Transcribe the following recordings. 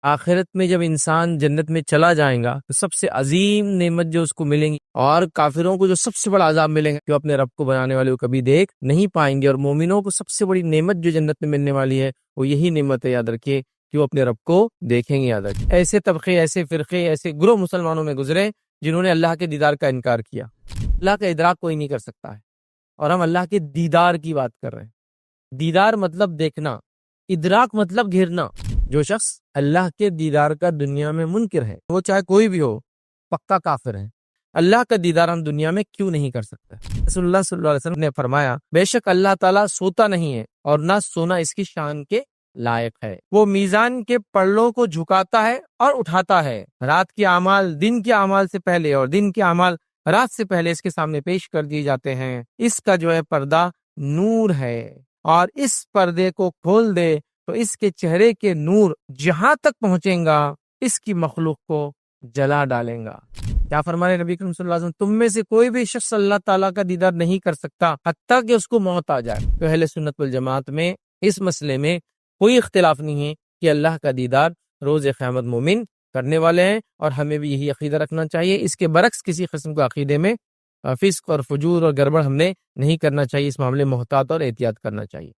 آخرت میں جب انسان جنت میں چلا جائے گا تو سب سے عظیم نعمت جو اس کو ملیں گی، اور کافروں کو جو سب سے بڑا عذاب ملے گا جو اپنے رب کو بنانے والے کو کبھی دیکھ نہیں پائیں گے، اور مومنوں کو سب سے بڑی نعمت جو جنت میں ملنے والی ہے وہ یہی نعمت ہے، یاد رکھیے، کہ وہ اپنے رب کو دیکھیں گے۔ یاد رکھیے، ایسے طبقے، ایسے فرقے، ایسے گروہ مسلمانوں میں گزرے جنہوں نے اللہ کے دیدار کا انکار کیا۔ اللہ کا ادراک کوئی نہیں کر سکتا ہے، اور ہم اللہ کے دیدار کی بات کر رہے ہیں۔ دیدار مطلب دیکھنا، ادراک مطلب گھیرنا۔ جو شخص اللہ کے دیدار کا دنیا میں منکر ہے، وہ چاہے کوئی بھی ہو، پکا کافر ہے۔ اللہ کا دیدار ہم دنیا میں کیوں نہیں کر سکتے؟ رسول اللہ صلی اللہ علیہ وسلم نے فرمایا، بے شک اللہ تعالیٰ سوتا نہیں ہے، اور نہ سونا اس کی شان کے لائق ہے۔ وہ میزان کے پلڑوں کو جھکاتا ہے اور اٹھاتا ہے۔ رات کے اعمال دن کے اعمال سے پہلے، اور دن کے اعمال رات سے پہلے اس کے سامنے پیش کر دیے جاتے ہیں۔ اس کا جو ہے پردہ نور ہے، اور اس پردے کو کھول دے تو اس کے چہرے کے نور جہاں تک پہنچیں گا اس کی مخلوق کو جلا ڈالیں گا۔ کیا فرمانے نبی کریم صلی اللہ علیہ وسلم، تم میں سے کوئی بھی شخص اللہ تعالیٰ کا دیدار نہیں کر سکتا حتیٰ کہ اس کو موت آ جائے۔ تو اہل سنت والجماعت میں اس مسئلے میں کوئی اختلاف نہیں ہے کہ اللہ کا دیدار روز قیامت مومن کرنے والے ہیں، اور ہمیں بھی یہی عقیدہ رکھنا چاہیے۔ اس کے برعکس کسی قسم کا عقیدے میں فسق اور فجور اور گڑبڑ ہم نے نہیں کرنا چاہیے، اس معاملے میں محتاط اور احتیاط کرنا چاہیے۔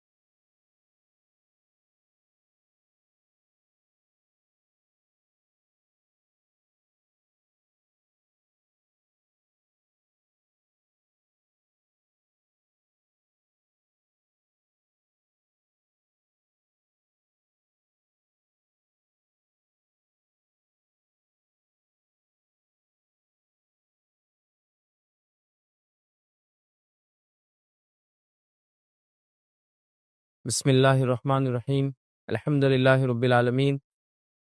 بسم اللہ الرحمن الرحیم، الحمد للہ رب العالمین،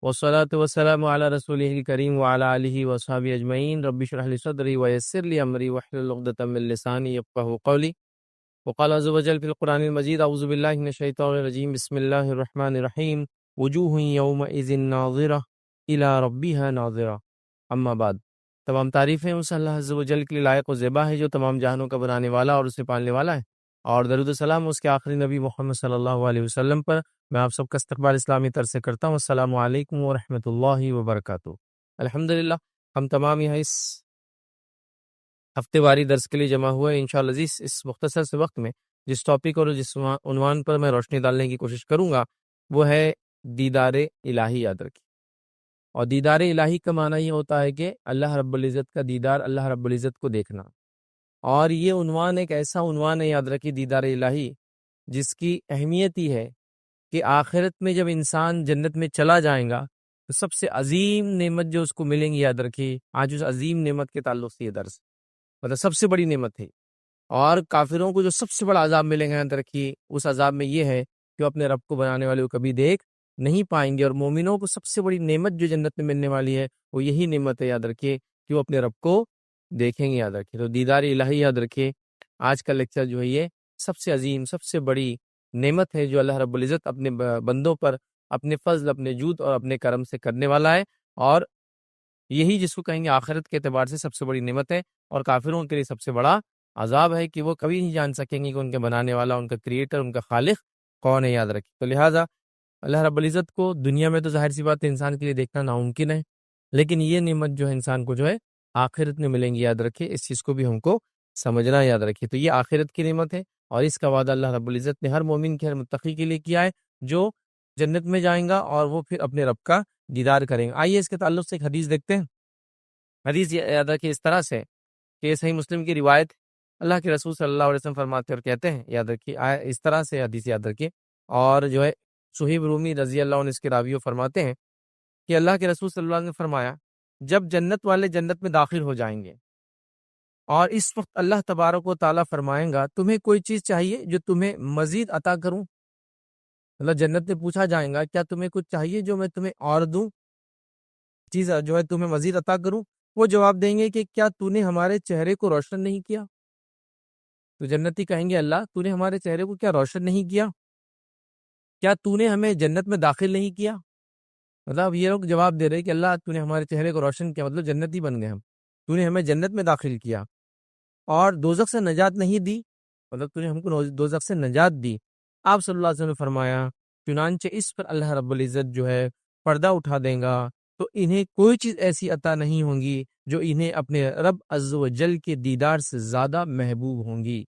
والصلاة والسلام علی رسولہ الکریم وعلی آلہ وصحبہ اجمعین۔ رب اشرح لی صدری ویسر لی امری واحلل عقدۃ من لسانی یفقہوا قولی۔ وقال عز وجل فی القرآن المجید، اعوذ باللہ من الشیطان الرجیم، بسم اللہ الرحمن الرحیم، وجوہ یومئذ ناظرہ الی ربها ناظرہ۔ اما بعد، تمام تعریفیں اس اللہ عز وجل کے لیے لائق و زیبا ہے جو تمام جہانوں کا بنانے والا اور اسے پالنے والا ہے، اور درود و سلام اس کے آخری نبی محمد صلی اللہ علیہ وسلم پر۔ میں آپ سب کا استقبال اسلامی طرز سے کرتا ہوں۔ السلام علیکم ورحمۃ اللہ وبرکاتہ۔ الحمدللہ ہم تمام یہاں اس ہفتے واری درس کے لیے جمع ہوئے۔ انشاءاللہ عزیز، اس مختصر سے وقت میں جس ٹاپک اور جس عنوان پر میں روشنی ڈالنے کی کوشش کروں گا وہ ہے دیدار الہی۔ یاد رکھیے، اور دیدار الہی کا معنی یہ ہوتا ہے کہ اللہ رب العزت کا دیدار، اللہ رب العزت کو دیکھنا۔ اور یہ عنوان ایک ایسا عنوان ہے، یاد رکھیے، دیدار الہی، جس کی اہمیت ہی ہے کہ آخرت میں جب انسان جنت میں چلا جائے گا تو سب سے عظیم نعمت جو اس کو ملیں گی، یاد رکھیے، آج اس عظیم نعمت کے تعلق سے یہ درس، مطلب سب سے بڑی نعمت ہے۔ اور کافروں کو جو سب سے بڑا عذاب ملے گا، یاد رکھیے، اس عذاب میں یہ ہے کہ وہ اپنے رب کو بنانے والے کو کبھی دیکھ نہیں پائیں گے، اور مومنوں کو سب سے بڑی نعمت جو جنت میں ملنے والی ہے وہ یہی نعمت ہے، یاد رکھیے، کہ وہ اپنے رب کو دیکھیں گے۔ یاد رکھیے، تو دیدار الہی، یاد رکھیے، آج کا لیکچر جو ہے یہ سب سے عظیم، سب سے بڑی نعمت ہے جو اللہ رب العزت اپنے بندوں پر اپنے فضل، اپنے جود اور اپنے کرم سے کرنے والا ہے، اور یہی جس کو کہیں گے آخرت کے اعتبار سے سب سے بڑی نعمت ہے، اور کافروں کے لیے سب سے بڑا عذاب ہے کہ وہ کبھی نہیں جان سکیں گے کہ ان کے بنانے والا، ان کا کریٹر، ان کا خالق کون ہے۔ یاد رکھیے، تو لہٰذا اللہ رب العزت کو دنیا میں تو ظاہر سی بات ہے انسان کے لیے دیکھنا ناممکن ہے، لیکن یہ نعمت جو ہے انسان کو جو ہے آخرت میں ملیں گی۔ یاد رکھیے، اس چیز کو بھی ہم کو سمجھنا ہے۔ یاد رکھیے، تو یہ آخرت کی نعمت ہے، اور اس کا وعدہ اللہ رب العزت نے ہر مومن کے، ہر متقی کے لیے کیا ہے جو جنت میں جائیں گا اور وہ پھر اپنے رب کا دیدار کریں گے۔ آئیے اس کے تعلق سے ایک حدیث دیکھتے ہیں۔ حدیث یاد رکھیے اس طرح سے کہ صحیح مسلم کی روایت، اللہ کے رسول صلی اللہ علیہ وسلم فرماتے اور کہتے ہیں، یاد رکھیے، اس طرح سے حدیث یاد رکھیے، اور جو ہے صہیب رومی رضی اللہ عنہ اس کے راوی فرماتے ہیں کہ اللہ کے رسول صلی اللہ علیہ وسلم نے فرمایا، جب جنت والے جنت میں داخل ہو جائیں گے اور اس وقت اللہ تبارک و تعالیٰ فرمائیں گا، تمہیں کوئی چیز چاہیے جو تمہیں مزید عطا کروں؟ اللہ جنت میں پوچھا جائے گا، کیا تمہیں کچھ چاہیے جو میں تمہیں اور دوں، چیز جو ہے تمہیں مزید عطا کروں؟ وہ جواب دیں گے کہ کیا تو نے ہمارے چہرے کو روشن نہیں کیا؟ تو جنتی کہیں گے، اللہ تو نے ہمارے چہرے کو کیا روشن نہیں کیا؟ کیا تو نے ہمیں جنت میں داخل نہیں کیا؟ مطلب یہ لوگ جواب دے رہے کہ اللہ تو نے ہمارے چہرے کو روشن کیا، مطلب جنتی بن گئے ہم، تو نے ہمیں جنت میں داخل کیا، اور دوزخ سے نجات نہیں دی، مطلب تو نے ہم کو دوزخ سے نجات دی۔ آپ صلی اللہ علیہ وسلم نے فرمایا، چنانچہ اس پر اللہ رب العزت جو ہے پردہ اٹھا دیں گا تو انہیں کوئی چیز ایسی عطا نہیں ہوں گی جو انہیں اپنے رب عز و جل کے دیدار سے زیادہ محبوب ہوں گی۔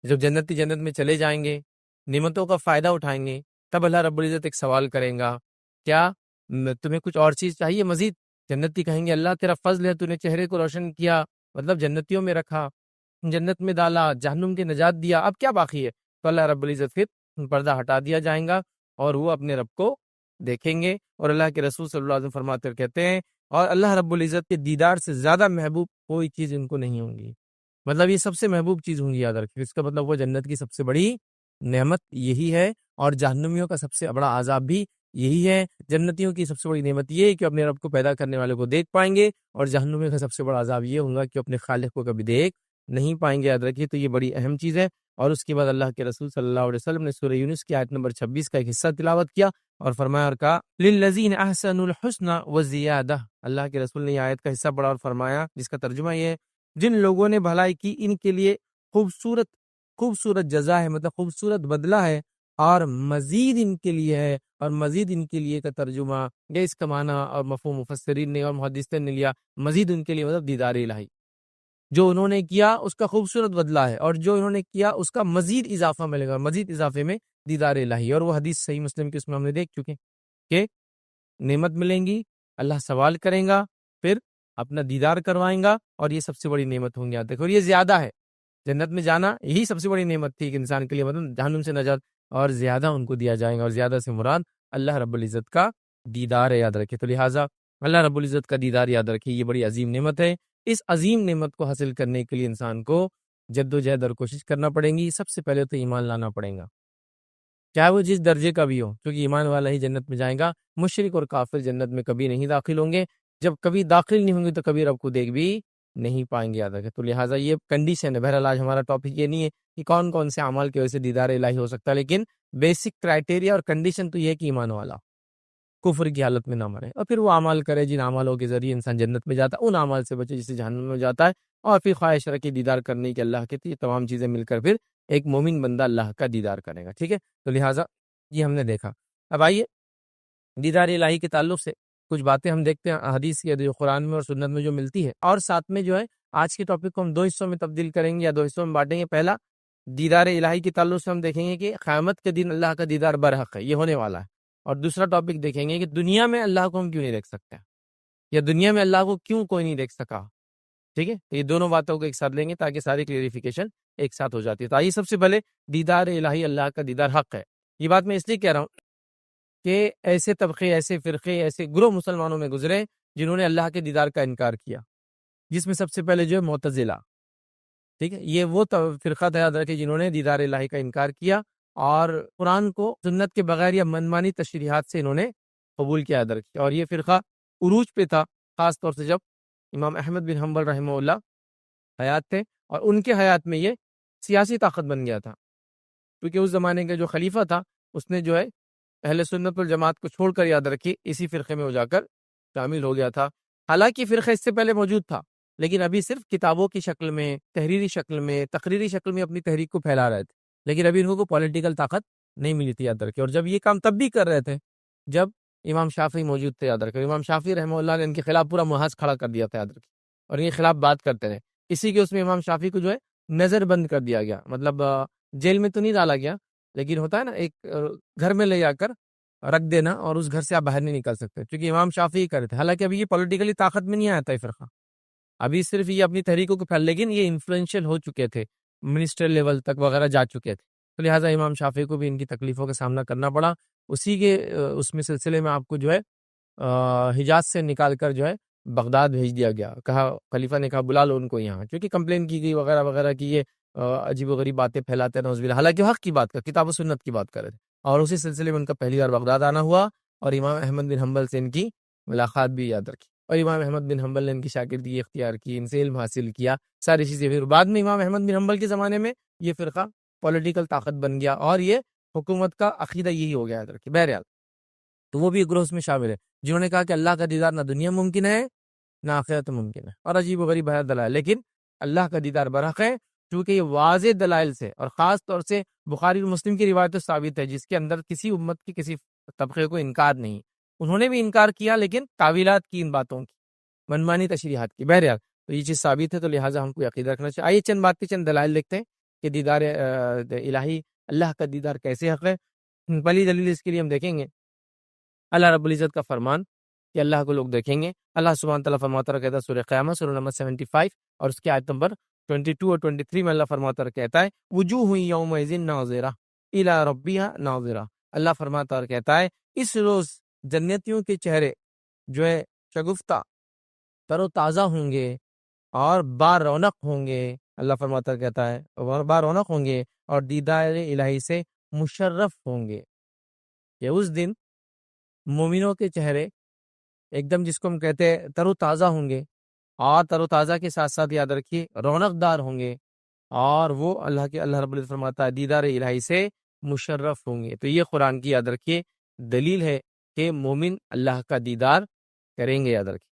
جب جنتی جنت میں چلے جائیں گے، نعمتوں کا فائدہ اٹھائیں گے، تب اللہ رب العزت ایک سوال کریں گا، کیا تمہیں کچھ اور چیز چاہیے مزید؟ جنتی کہیں گے اللہ تیرا فضل ہے، تو نے چہرے کو روشن کیا، مطلب جنتیوں میں رکھا، جنت میں ڈالا، جہنم کے نجات دیا، اب کیا باقی ہے؟ تو اللہ رب العزت پھر پردہ ہٹا دیا جائیں گا اور وہ اپنے رب کو دیکھیں گے، اور اللہ کے رسول صلی اللہ علیہ وسلم فرماتے کہتے ہیں اور اللہ رب العزت کے دیدار سے زیادہ محبوب کوئی چیز ان کو نہیں ہوں گی، مطلب یہ سب سے محبوب چیز ہوں گی، یاد رکھیں اس کا مطلب وہ جنت کی سب سے بڑی نعمت یہی ہے، اور جہنمیوں کا سب سے بڑا عذاب بھی یہی ہے۔ جنتیوں کی سب سے بڑی نعمت یہ ہے کہ اپنے رب کو پیدا کرنے والے کو دیکھ پائیں گے، اور جہنمیوں کا سب سے بڑا عذاب یہ ہوگا کہ اپنے خالق کو کبھی دیکھ نہیں پائیں گے، یاد رکھیے۔ تو یہ بڑی اہم چیز ہے۔ اور اس کے بعد اللہ کے رسول صلی اللہ علیہ وسلم نے سورہ یونس کی آیت نمبر 26 کا ایک حصہ تلاوت کیا اور فرمایا اور کہا للذین احسنوا الحسنى وزیادہ۔ اللہ کے رسول نے یہ آیت کا حصہ پڑھا اور فرمایا، جس کا ترجمہ یہ ہے، جن لوگوں نے بھلائی کی ان کے لیے خوبصورت جزا ہے، مطلب خوبصورت بدلہ ہے، اور مزید ان کے لیے ہے، اور مزید ان کے لیے کا ترجمہ یہ اس کا معنی اور مفہوم مفسرین نے اور محدثین نے لیا، مزید ان کے لیے مطلب دیدار الہی، جو انہوں نے کیا اس کا خوبصورت بدلہ ہے، اور جو انہوں نے کیا اس کا مزید اضافہ ملے گا، مزید اضافے میں دیدار الہی۔ اور وہ حدیث صحیح مسلم کی اس میں ہم نے دیکھ چکے کہ نعمت ملیں گی، اللہ سوال کریں گا، پھر اپنا دیدار کروائیں گا، اور یہ سب سے بڑی نعمت ہوں گی۔ دیکھو اور یہ زیادہ ہے، جنت میں جانا یہی سب سے بڑی نعمت تھی کہ انسان کے لیے، مطلب جہنم سے نجات، اور زیادہ ان کو دیا جائے گا، اور زیادہ سے مراد اللہ رب العزت کا دیدار ہے، یاد رکھے۔ تو لہٰذا اللہ رب العزت کا دیدار یاد رکھیے، یہ بڑی عظیم نعمت ہے۔ اس عظیم نعمت کو حاصل کرنے کے لیے انسان کو جد و جہد اور کوشش کرنا پڑیں گی۔ سب سے پہلے تو ایمان لانا پڑے گا، چاہے وہ جس درجے کا بھی ہو، کیونکہ ایمان والا ہی جنت میں جائے گا۔ مشرک اور کافر جنت میں کبھی نہیں داخل ہوں گے، جب کبھی داخل نہیں ہوں گے تو کبھی رب کو دیکھ بھی نہیں پائیں گے، یاد رکھیں۔ تو لہٰذا یہ کنڈیشن ہے۔ بہرحال آج ہمارا ٹاپک یہ نہیں ہے کہ کون کون سے اعمال کی وجہ سے دیدار الہی ہو سکتا ہے، لیکن بیسک کرائٹیریا اور کنڈیشن تو یہ ہے کہ ایمان والا کفر کی حالت میں نہ مرے، اور پھر وہ اعمال کرے جن اعمالوں کے ذریعے انسان جنت میں جاتا ہے، ان اعمال سے بچے جسے جہنم میں جاتا ہے، اور پھر خواہش رکھے دیدار کرنے کی اللہ کے، یہ تمام چیزیں مل کر پھر ایک مومن بندہ اللہ کا دیدار کرے گا، ٹھیک ہے۔ تو لہٰذا یہ ہم نے دیکھا۔ اب آئیے دیدار الہی کے تعلق سے کچھ باتیں ہم دیکھتے ہیں حدیث کی، جو قرآن میں اور سنت میں جو ملتی ہے، اور ساتھ میں جو ہے آج کے ٹاپک کو ہم دو حصوں میں تبدیل کریں گے یا دو حصوں میں بانٹیں گے۔ پہلا دیدار الہی کے تعلق سے ہم دیکھیں گے کہ قیامت کے دن اللہ کا دیدار برحق ہے، یہ ہونے والا ہے، اور دوسرا ٹاپک دیکھیں گے کہ دنیا میں اللہ کو ہم کیوں نہیں دیکھ سکتے، یا دنیا میں اللہ کو کیوں کوئی نہیں دیکھ سکا، ٹھیک ہے۔ تو یہ دونوں باتوں کو ایک ساتھ لیں گے تاکہ ساری کلیریفیکیشن ایک ساتھ ہو جاتی ہے۔ تو آئیے سب سے پہلے دیدار الہی، اللہ کا دیدار حق ہے۔ یہ بات میں اس لیے کہہ رہا ہوں کہ ایسے طبقے، ایسے فرقے، ایسے گروہ مسلمانوں میں گزرے جنہوں نے اللہ کے دیدار کا انکار کیا، جس میں سب سے پہلے جو ہے معتزلہ، ٹھیک ہے۔ یہ وہ فرقہ تھا، یاد رکھے، جنہوں نے دیدار الہی کا انکار کیا اور قرآن کو سنت کے بغیر یا منمانی تشریحات سے انہوں نے قبول کیا، یاد رکھے۔ اور یہ فرقہ عروج پہ تھا، خاص طور سے جب امام احمد بن حنبل رحمہ اللہ حیات تھے، اور ان کے حیات میں یہ سیاسی طاقت بن گیا تھا، کیونکہ اس زمانے کا جو خلیفہ تھا اس نے جو ہے اہل سنت والجماعت کو چھوڑ کر، یاد رکھیے، اسی فرقے میں ہو جا کر شامل ہو گیا تھا۔ حالانکہ فرقہ اس سے پہلے موجود تھا، لیکن ابھی صرف کتابوں کی شکل میں، تحریری شکل میں، تقریری شکل میں اپنی تحریک کو پھیلا رہے تھے، لیکن ابھی ان کو پولیٹیکل طاقت نہیں ملی تھی، یاد رکھیے۔ اور جب یہ کام تب بھی کر رہے تھے جب امام شافعی موجود تھے، یاد رکھیے۔ امام شافعی رحمہ اللہ نے ان کے خلاف پورا محاذ کھڑا کر دیا تھا، یاد رکھیے، اور ان کے خلاف بات کرتے رہے۔ اسی کے اس میں امام شافعی کو جو ہے نظر بند کر دیا گیا، مطلب جیل میں تو نہیں ڈالا گیا، لیکن ہوتا ہے نا ایک گھر میں لے جا کر رکھ دینا، اور اس گھر سے آپ باہر نہیں نکل سکتے، کیونکہ امام شافعی کر رہے تھے۔ حالانکہ ابھی یہ پولیٹیکلی طاقت میں نہیں آیا تھا یہ فرقہ، ابھی صرف یہ اپنی تحریکوں کو پھیل، لیکن یہ انفلوئنشل ہو چکے تھے، منسٹر لیول تک وغیرہ جا چکے تھے۔ تو لہٰذا امام شافعی کو بھی ان کی تکلیفوں کا سامنا کرنا پڑا۔ اسی کے اس میں سلسلے میں آپ کو جو ہے حجاز سے نکال کر جو ہے بغداد بھیج دیا گیا، کہا، خلیفہ نے کہا بلا لو ان کو یہاں، کیونکہ کمپلین کی گئی وغیرہ وغیرہ کی یہ عجیب و غریب باتیں پھیلاتے ہیں، نعوذ باللہ، حالانکہ حق کی بات کر، کتاب و سنت کی بات کر رہے تھے۔ اور اسی سلسلے میں ان کا پہلی بار بغداد آنا ہوا، اور امام احمد بن حنبل سے ان کی ملاقات بھی، یاد رکھی، اور امام احمد بن حنبل نے ان کی شاگردی اختیار کی، ان سے علم حاصل کیا، ساری چیزیں۔ پھر بعد میں امام احمد بن حنبل کے زمانے میں یہ فرقہ پولیٹیکل طاقت بن گیا، اور یہ حکومت کا عقیدہ یہی ہو گیا، یاد رکھیے۔ بہرحال تو وہ بھی ایک گروہ اس میں شامل ہے جنہوں نے کہا کہ اللہ کا دیدار نہ دنیا ممکن ہے نہ آخرت ممکن ہے، اور عجیب و غریب ہے دلائل، لیکن اللہ کا دیدار برحق ہے، چونکہ یہ واضح دلائل سے، اور خاص طور سے بخاری اور مسلم کی روایت ثابت ہے، جس کے اندر کسی امت کی کسی طبقے کو انکار نہیں، انہوں نے بھی انکار کیا لیکن تعویلات کی ان باتوں کی، منمانی تشریحات کی. بہرحال تو یہ چیز ثابت ہے، تو لہٰذا ہم کو عقیدہ رکھنا چاہیے. آئیے چند باتیں، چند دلائل لکھتے ہیں کہ دیدار الہی، اللہ کا دیدار کیسے حق ہے. پہلی دلیل اس کے لیے ہم دیکھیں گے اللہ رب العزت کا فرمان کہ اللہ کو لوگ دیکھیں گے. اللہ سبحانہ تعالیٰ فرماتا ہے، کہتا ہے سورہ قیامت سورہ نمبر 75 اور اس کی آیت نمبر 22 اور 23 میں اللہ فرماتا ہے، کہتا ہے وجوہ یومئذ ناظرہ الی ربہا ناظرہ. اللہ فرماتا اور کہتا ہے اس روز جنتیوں کے چہرے جو ہے شگفتہ، تر و تازہ ہوں گے اور با رونق ہوں گے. اللہ فرماتا کہتا ہے اور با رونق ہوں گے اور دیدار الہی سے مشرف ہوں گے. کہ اس دن مومنوں کے چہرے ایک دم جس کو ہم کہتے ہیں تر و تازہ ہوں گے، اور تر و تازہ کے ساتھ ساتھ یاد رکھیے رونق دار ہوں گے، اور وہ اللہ رب العزت فرماتا ہے دیدار الہی سے مشرف ہوں گے. تو یہ قرآن کی یاد رکھیے دلیل ہے کہ مومن اللہ کا دیدار کریں گے. یاد رکھیے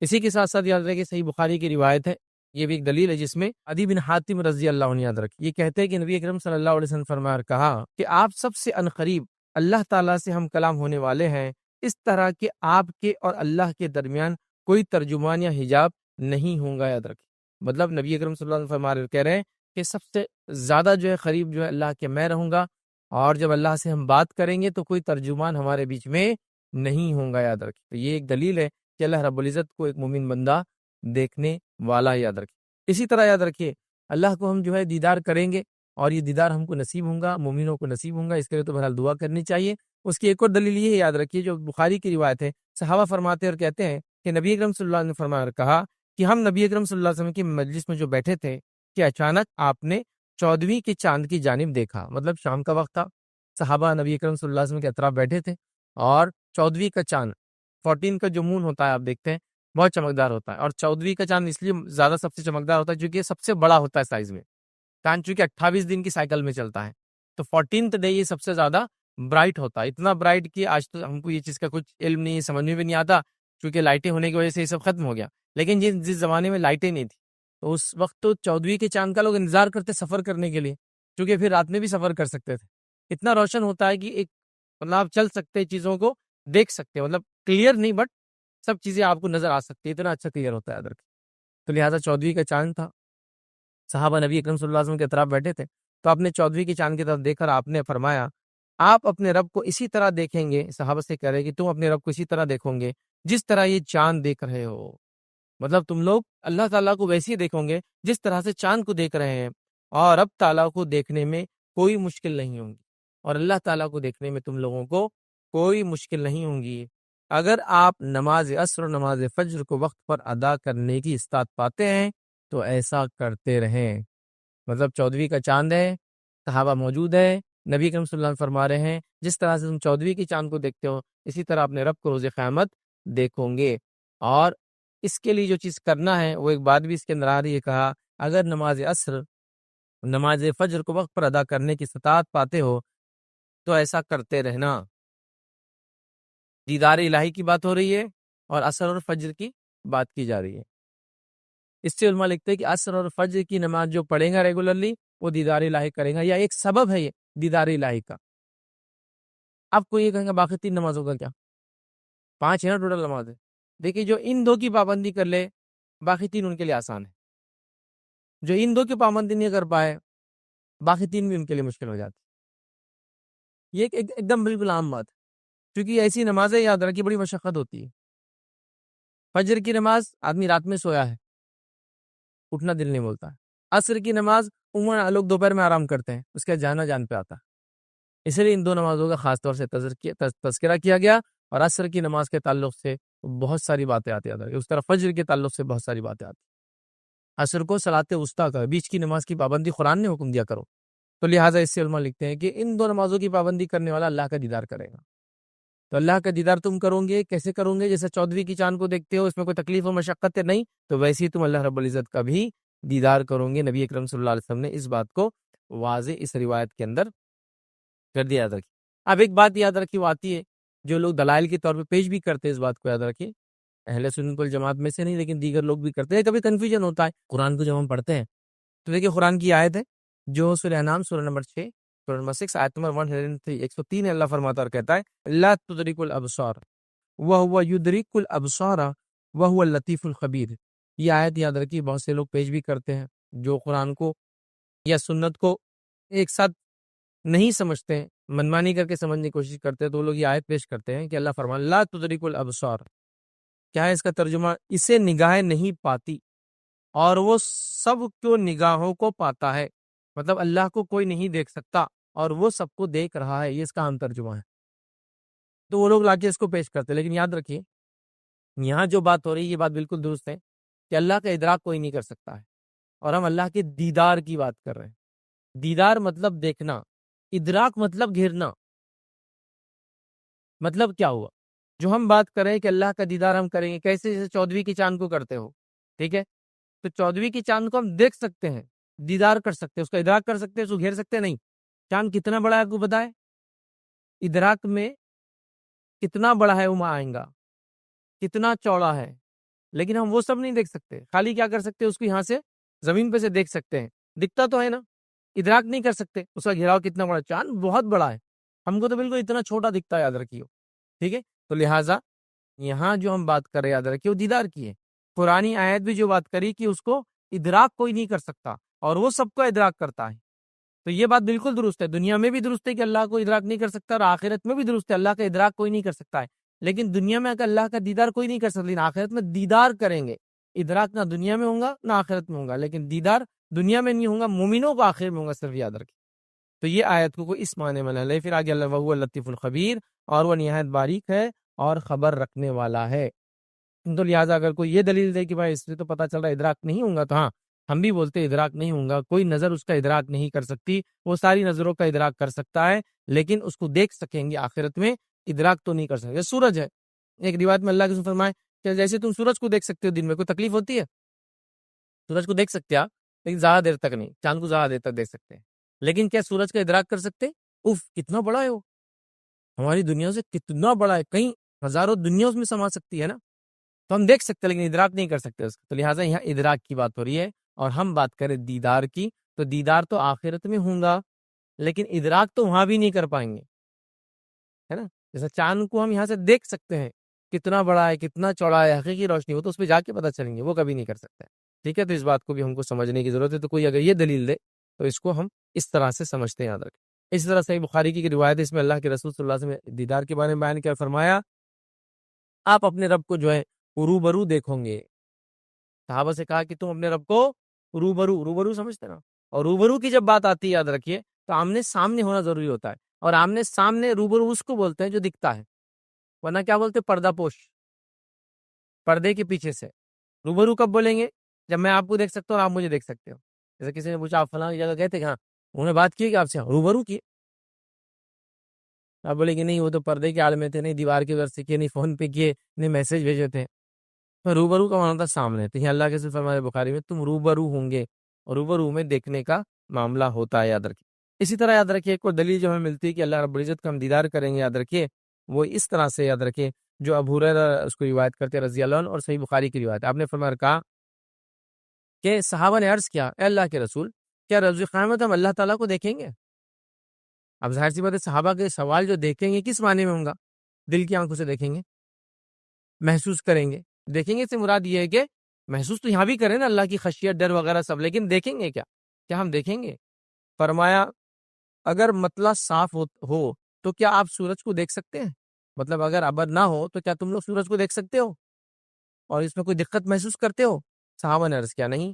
اسی کے ساتھ ساتھ یاد رکھیے صحیح بخاری کی روایت ہے، یہ بھی ایک دلیل ہے جس میں عدی بن حاتم رضی اللہ عنہ یاد رکھیے، یہ کہتے ہیں کہ نبی اکرم صلی اللہ علیہ وسلم فرمایا اور کہا کہ آپ سب سے عنقریب اللہ تعالیٰ سے ہم کلام ہونے والے ہیں، اس طرح کہ آپ کے اور اللہ کے درمیان کوئی ترجمان یا حجاب نہیں ہوں گا. یاد رکھیے مطلب نبی اکرم صلی اللہ علیہ وسلم فرما رہے، کہہ رہے ہیں کہ سب سے زیادہ جو ہے قریب جو ہے اللہ کے میں رہوں گا، اور جب اللہ سے ہم بات کریں گے تو کوئی ترجمان ہمارے بیچ میں نہیں ہوں گا. یاد رکھیے تو یہ ایک دلیل ہے کہ اللہ رب العزت کو ایک مومن بندہ دیکھنے والا. یاد رکھیے اسی طرح یاد رکھیے اللہ کو ہم جو ہے دیدار کریں گے، اور یہ دیدار ہم کو نصیب ہوں گا، مومنوں کو نصیب ہوں گا. اس کے لیے تو بہرحال دعا کرنی چاہیے. اس کی ایک اور دلیل یہ ہے، یاد رکھیے جو بخاری کی روایت ہے، صحابہ فرماتے اور کہتے ہیں کہ نبی اکرم صلی اللہ علیہ وسلم نے فرمایا اور کہا کہ ہم نبی اکرم صلی اللہ علیہ وسلم کی مجلس میں جو بیٹھے تھے کہ اچانک آپ نے 14ویں کے چاند کی جانب دیکھا. مطلب شام کا وقت تھا، صحابہ نبی اکرم صلی اللہ علیہ وسلم کے اطراف بیٹھے تھے، اور 14ویں کا چاند، 14 کا جو مون ہوتا ہے آپ دیکھتے ہیں بہت چمکدار ہوتا ہے، اور 14ویں کا چاند اس لیے زیادہ سب سے چمکدار ہوتا ہے کیونکہ یہ سب سے بڑا ہوتا ہے سائز میں. چاند چونکہ 28 دن کی سائیکل میں چلتا ہے، تو 14th ڈے یہ سب سے زیادہ برائٹ ہوتا ہے. اتنا برائٹ کہ آج تو ہم کو یہ چیز کا کچھ علم نہیں، سمجھ میں بھی نہیں آتا، کیونکہ لائٹیں ہونے کی وجہ سے یہ سب ختم ہو گیا. لیکن جس زمانے میں لائٹیں نہیں تھی تو اس وقت تو 14ویں کے چاند کا لوگ انتظار کرتے سفر کرنے کے لیے، کیونکہ پھر رات میں بھی سفر کر سکتے تھے. اتنا روشن ہوتا ہے کہ ایک مطلب آپ چل سکتے، چیزوں کو دیکھ سکتے، مطلب کلیئر نہیں بٹ سب چیزیں آپ کو نظر آ سکتی ہے، اتنا اچھا کلیئر ہوتا ہے ادھر. تو لہٰذا 14ویں کا چاند تھا، صحابہ نبی اکرم صلی اللہ علیہ وسلم کے اطراف بیٹھے تھے، تو آپ نے 14ویں کے چاند کی طرف دیکھ کر آپ نے فرمایا آپ اپنے رب کو اسی طرح دیکھیں گے. صحابہ سے کہہ رہے کہ تم اپنے رب کو اسی طرح دیکھو گے جس طرح یہ چاند دیکھ رہے ہو. مطلب تم لوگ اللہ تعالیٰ کو ویسے ہی دیکھو گے جس طرح سے چاند کو دیکھ رہے ہیں، اور رب تعالیٰ کو دیکھنے میں کوئی مشکل نہیں ہوں گی، اور اللہ تعالیٰ کو دیکھنے میں تم لوگوں کو کوئی مشکل نہیں ہوں گی. اگر آپ نماز عصر اور نماز فجر کو وقت پر ادا کرنے کی استطاعت پاتے ہیں تو ایسا کرتے رہیں. مطلب 14ویں کا چاند ہے، صحابہ موجود ہے، نبی کریم صلی اللہ علیہ وسلم فرما رہے ہیں جس طرح سے تم 14ویں کی چاند کو دیکھتے ہو اسی طرح اپنے رب کو روز قیامت دیکھو گے. اور اس کے لیے جو چیز کرنا ہے وہ ایک بات بھی اس کے اندر آ رہی ہے، کہا اگر نماز عصر نماز فجر کو وقت پر ادا کرنے کی استطاعت پاتے ہو تو ایسا کرتے رہنا. دیدار الہی کی بات ہو رہی ہے اور عصر اور فجر کی بات کی جا رہی ہے. اس سے علماء لکھتے ہیں کہ عصر اور فجر کی نماز جو پڑھے گا ریگولرلی وہ دیدار الہی کرے گا، یا ایک سبب ہے یہ دیدار الہی کا. آپ کو یہ کہیں گا باقی 3 نمازوں کا کیا؟ 5 ہے نا ٹوٹل نماز ہے. دیکھیے جو ان 2 کی پابندی کر لے باقی 3 ان کے لیے آسان ہے، جو ان 2 کی پابندی نہیں کر پائے باقی 3 بھی ان کے لیے مشکل ہو جاتی. یہ ایک دم بالکل عام بات ہے، کیونکہ ایسی نمازیں یاد رکھیے بڑی مشقت ہوتی ہے. فجر کی نماز آدمی رات میں سویا ہے، اٹھنا دل نہیں بولتا ہے. عصر کی نماز عموماً لوگ دوپہر میں آرام کرتے ہیں، اس کا جانا جان پہ آتا ہے. اس لیے ان 2 نمازوں کا خاص طور سے تذکرہ کیا گیا، اور عصر کی نماز کے تعلق سے بہت ساری باتیں آتی ہیں، اس طرح فجر کے تعلق سے بہت ساری باتیں آتی ہیں. عصر کو صلاۃ وسطیٰ کا بیچ کی نماز کی پابندی قرآن نے حکم دیا کرو، تو لہٰذا اس سے علماء لکھتے ہیں کہ ان 2 نمازوں کی پابندی کرنے والا اللہ کا دیدار کرے گا. تو اللہ کا دیدار تم کرو گے کیسے کرو گے؟ جیسے 14ویں کی چاند کو دیکھتے ہو، اس میں کوئی تکلیف و مشقت نہیں، تو ویسے ہی تم اللہ رب العزت کا بھی دیدار کرو گے. نبی اکرم صلی اللہ علیہ وسلم نے اس بات کو واضح اس روایت کے اندر کر دیا. یاد رکھیے. اب ایک بات یاد رکھیے وہ آتی ہے جو لوگ دلائل کے طور پہ پیش بھی کرتے ہیں، اس بات کو یاد رکھیے اہل سنت والجماعت میں سے نہیں لیکن دیگر لوگ بھی کرتے ہیں. کبھی کنفیوژن ہوتا ہے قرآن کو جب ہم پڑھتے ہیں تو دیکھیے قرآن کی آیت ہے جو سورہ انعام سورہ نمبر 6 سورہ نمبر 6 آیت نمبر 103 103 اللہ فرماتا اور کہتا ہے لا تدرک الابصار وَهُوَ يُدْرِكُ الْأَبْصَارَ وَهُوَ اللَّطِيفُ الْخَبِيرُ۔ یہ آیت یاد رکھیے، بہت سے لوگ پیش بھی کرتے ہیں جو قرآن کو یا سنت کو ایک ساتھ نہیں سمجھتے ہیں، منمانی کر کے سمجھنے کی کوشش کرتے ہیں، تو وہ لوگ یہ آیت پیش کرتے ہیں کہ اللہ فرمان لا تدرک الابصار، کیا ہے اس کا ترجمہ؟ اسے نگاہیں نہیں پاتی اور وہ سب کو نگاہوں کو پاتا ہے، مطلب اللہ کو کوئی نہیں دیکھ سکتا اور وہ سب کو دیکھ رہا ہے، یہ اس کا عام ترجمہ ہے۔ تو وہ لوگ لا کے اس کو پیش کرتے ہیں، لیکن یاد رکھیے یہاں جو بات ہو رہی ہے یہ بات بالکل درست ہے کہ اللہ کا ادراک کوئی نہیں کر سکتا ہے، اور ہم اللہ کے دیدار کی بات کر رہے ہیں۔ دیدار مطلب دیکھنا، ادراک مطلب گھیرنا۔ مطلب کیا ہوا؟ جو ہم بات کر رہے ہیں کہ اللہ کا دیدار ہم کریں گے کیسے؟ جیسے 14ویں کی چاند کو کرتے ہو، ٹھیک ہے؟ تو 14ویں کی چاند کو ہم دیکھ سکتے ہیں، دیدار کر سکتے ہیں، اس کا ادراک کر سکتے ہیں، اس کو گھیر سکتے ہیں نہیں۔ چاند کتنا بڑا ہے آپ کو بتائے؟ ادراک میں کتنا بڑا ہے وہ آئیں گا، کتنا چوڑا ہے، لیکن ہم وہ سب نہیں دیکھ سکتے۔ خالی کیا کر سکتے ہیں؟ اس کو یہاں سے زمین پہ سے دیکھ سکتے ہیں، دکھتا تو ہے نا، ادراک نہیں کر سکتے اس کا گھیراؤ کتنا بڑا۔ چاند بہت بڑا ہے، ہم کو تو بالکل اتنا چھوٹا دکھتا ہے، یاد رکھیے، ٹھیک ہے؟ تو لہٰذا یہاں جو ہم بات کر رہے ہیں یاد رکھیے وہ دیدار کی ہے۔ قرآنی آیت بھی جو بات کری کہ اس کو ادراک کوئی نہیں کر سکتا اور وہ سب کو ادراک کرتا ہے، تو یہ بات بالکل درست ہے۔ دنیا میں بھی درست ہے کہ اللہ کو ادراک نہیں کر سکتا، اور آخرت میں بھی درست ہے اللہ کا ادراک کوئی نہیں کر سکتا ہے۔ لیکن دنیا میں اگر اللہ کا دیدار کوئی نہیں کر سکتا، لیکن آخرت میں دیدار کریں گے۔ ادراک نہ دنیا میں ہوگا نہ آخرت میں ہوگا، لیکن دیدار دنیا میں نہیں ہوگا، مومنوں کو آخر میں ہوگا، صرف یاد رکھیں۔ تو یہ آیت کو اس معنی میں لے، پھر آگے اللہ وَهُوَ اللطیف الخبیر، اور وہ نہایت باریک ہے اور خبر رکھنے والا ہے۔ تو لہٰذا اگر کوئی یہ دلیل دے کہ بھائی اس سے تو پتہ چل رہا ہے ادراک نہیں ہوگا، تو ہاں ہم بھی بولتے ادراک نہیں ہوگا، کوئی نظر اس کا ادراک نہیں کر سکتی، وہ ساری نظروں کا ادراک کر سکتا ہے، لیکن اس کو دیکھ سکیں گے آخرت میں، ادراک تو نہیں کر سکتے۔ سورج ہے، ایک روایت میں اللہ کے رسول فرمائے کہ جیسے تم سورج کو دیکھ سکتے ہو دن میں، کوئی تکلیف ہوتی ہے؟ سورج کو دیکھ سکتے آپ، لیکن زیادہ دیر تک نہیں، چاند کو زیادہ دیر تک دیکھ سکتے ہیں، لیکن کیا سورج کا ادراک کر سکتے؟ اف کتنا بڑا ہے وہ، ہماری دنیا سے کتنا بڑا ہے، کئی ہزاروں دنیا اس میں سما سکتی ہے نا، تو ہم دیکھ سکتے ہیں لیکن ادراک نہیں کر سکتے اس کا۔ تو لہٰذا یہاں ادراک کی بات ہو رہی ہے، اور ہم بات کریں دیدار کی، تو دیدار تو آخرت میں ہوگا، لیکن ادراک تو وہاں بھی نہیں کر پائیں گے، ہے نا؟ جیسے چاند کو ہم یہاں سے دیکھ سکتے ہیں کتنا بڑا ہے، کتنا چوڑا ہے، حقیقی روشنی، وہ تو اس پہ جا کے پتہ چلیں گے، وہ کبھی نہیں کر سکتے، ٹھیک ہے؟ تو اس بات کو بھی ہم کو سمجھنے کی ضرورت ہے۔ تو کوئی اگر یہ دلیل دے تو اس کو ہم اس طرح سے سمجھتے ہیں، یاد رکھیں۔ اسی طرح صحیح بخاری کی روایت ہے، اس میں اللہ کے رسول صلی اللہ علیہ وسلم نے دیدار کے بارے میں بیان کیا، فرمایا آپ اپنے رب کو جو ہے روبرو دیکھو گے۔ صحابہ سے کہا کہ تم اپنے رب کو روبرو سمجھتے نا، اور روبرو کی جب بات آتی ہے یاد رکھیے تو آمنے سامنے ہونا ضروری ہوتا ہے، اور آمنے سامنے روبرو اس کو بولتے ہیں جو دکھتا ہے، ورنہ کیا بولتے ہیں؟ پردہ پوش، پردے کے پیچھے سے۔ روبرو کب بولیں گے؟ جب میں آپ کو دیکھ سکتا ہوں اور آپ مجھے دیکھ سکتے ہو۔ جیسے کسی نے پوچھا آپ فلاں کی جگہ گئے تھے، ہاں انہوں نے بات کی کہ آپ سے روبرو کی، آپ بولے کہ نہیں وہ تو پردے کے آڑ میں تھے، نہیں دیوار کی وجہ سے کیے، نہیں فون پہ کیے، نہیں میسج بھیجے تھے۔ تو روبرو کا معنی تھا سامنے، تو یہ اللہ کے رسول فرمایا بخاری میں تم روبرو ہوں گے، اور روبرو میں دیکھنے کا معاملہ ہوتا ہے، یاد رکھیے۔ اسی طرح یاد رکھیے ایک اور دلیل جو ہمیں ملتی ہے کہ اللہ رب العزت کا ہم دیدار کریں گے، یاد رکھیے وہ اس طرح سے، یاد رکھیے جو ابو ہریرہ اس کو روایت کرتے ہیں رضی اللہ عنہ، اور صحیح بخاری کی روایت، آپ نے فرمایا کہا کہ صحابہ نے عرض کیا اے اللہ کے رسول، کیا روز قیامت ہم اللہ تعالیٰ کو دیکھیں گے؟ اب ظاہر سی بات ہے صحابہ کے سوال جو دیکھیں گے کس معنی میں ہوں گا؟ دل کی آنکھوں سے دیکھیں گے، محسوس کریں گے۔ دیکھیں گے سے مراد یہ ہے کہ محسوس تو یہاں بھی کریں نا، اللہ کی خشیت، ڈر وغیرہ سب، لیکن دیکھیں گے کیا ہم دیکھیں گے؟ فرمایا اگر مطلع صاف ہو تو کیا آپ سورج کو دیکھ سکتے ہیں؟ مطلب اگر ابر نہ ہو تو کیا تم لوگ سورج کو دیکھ سکتے ہو اور اس میں کوئی دقت محسوس کرتے ہو؟ صحابہ نے عرض کیا نہیں۔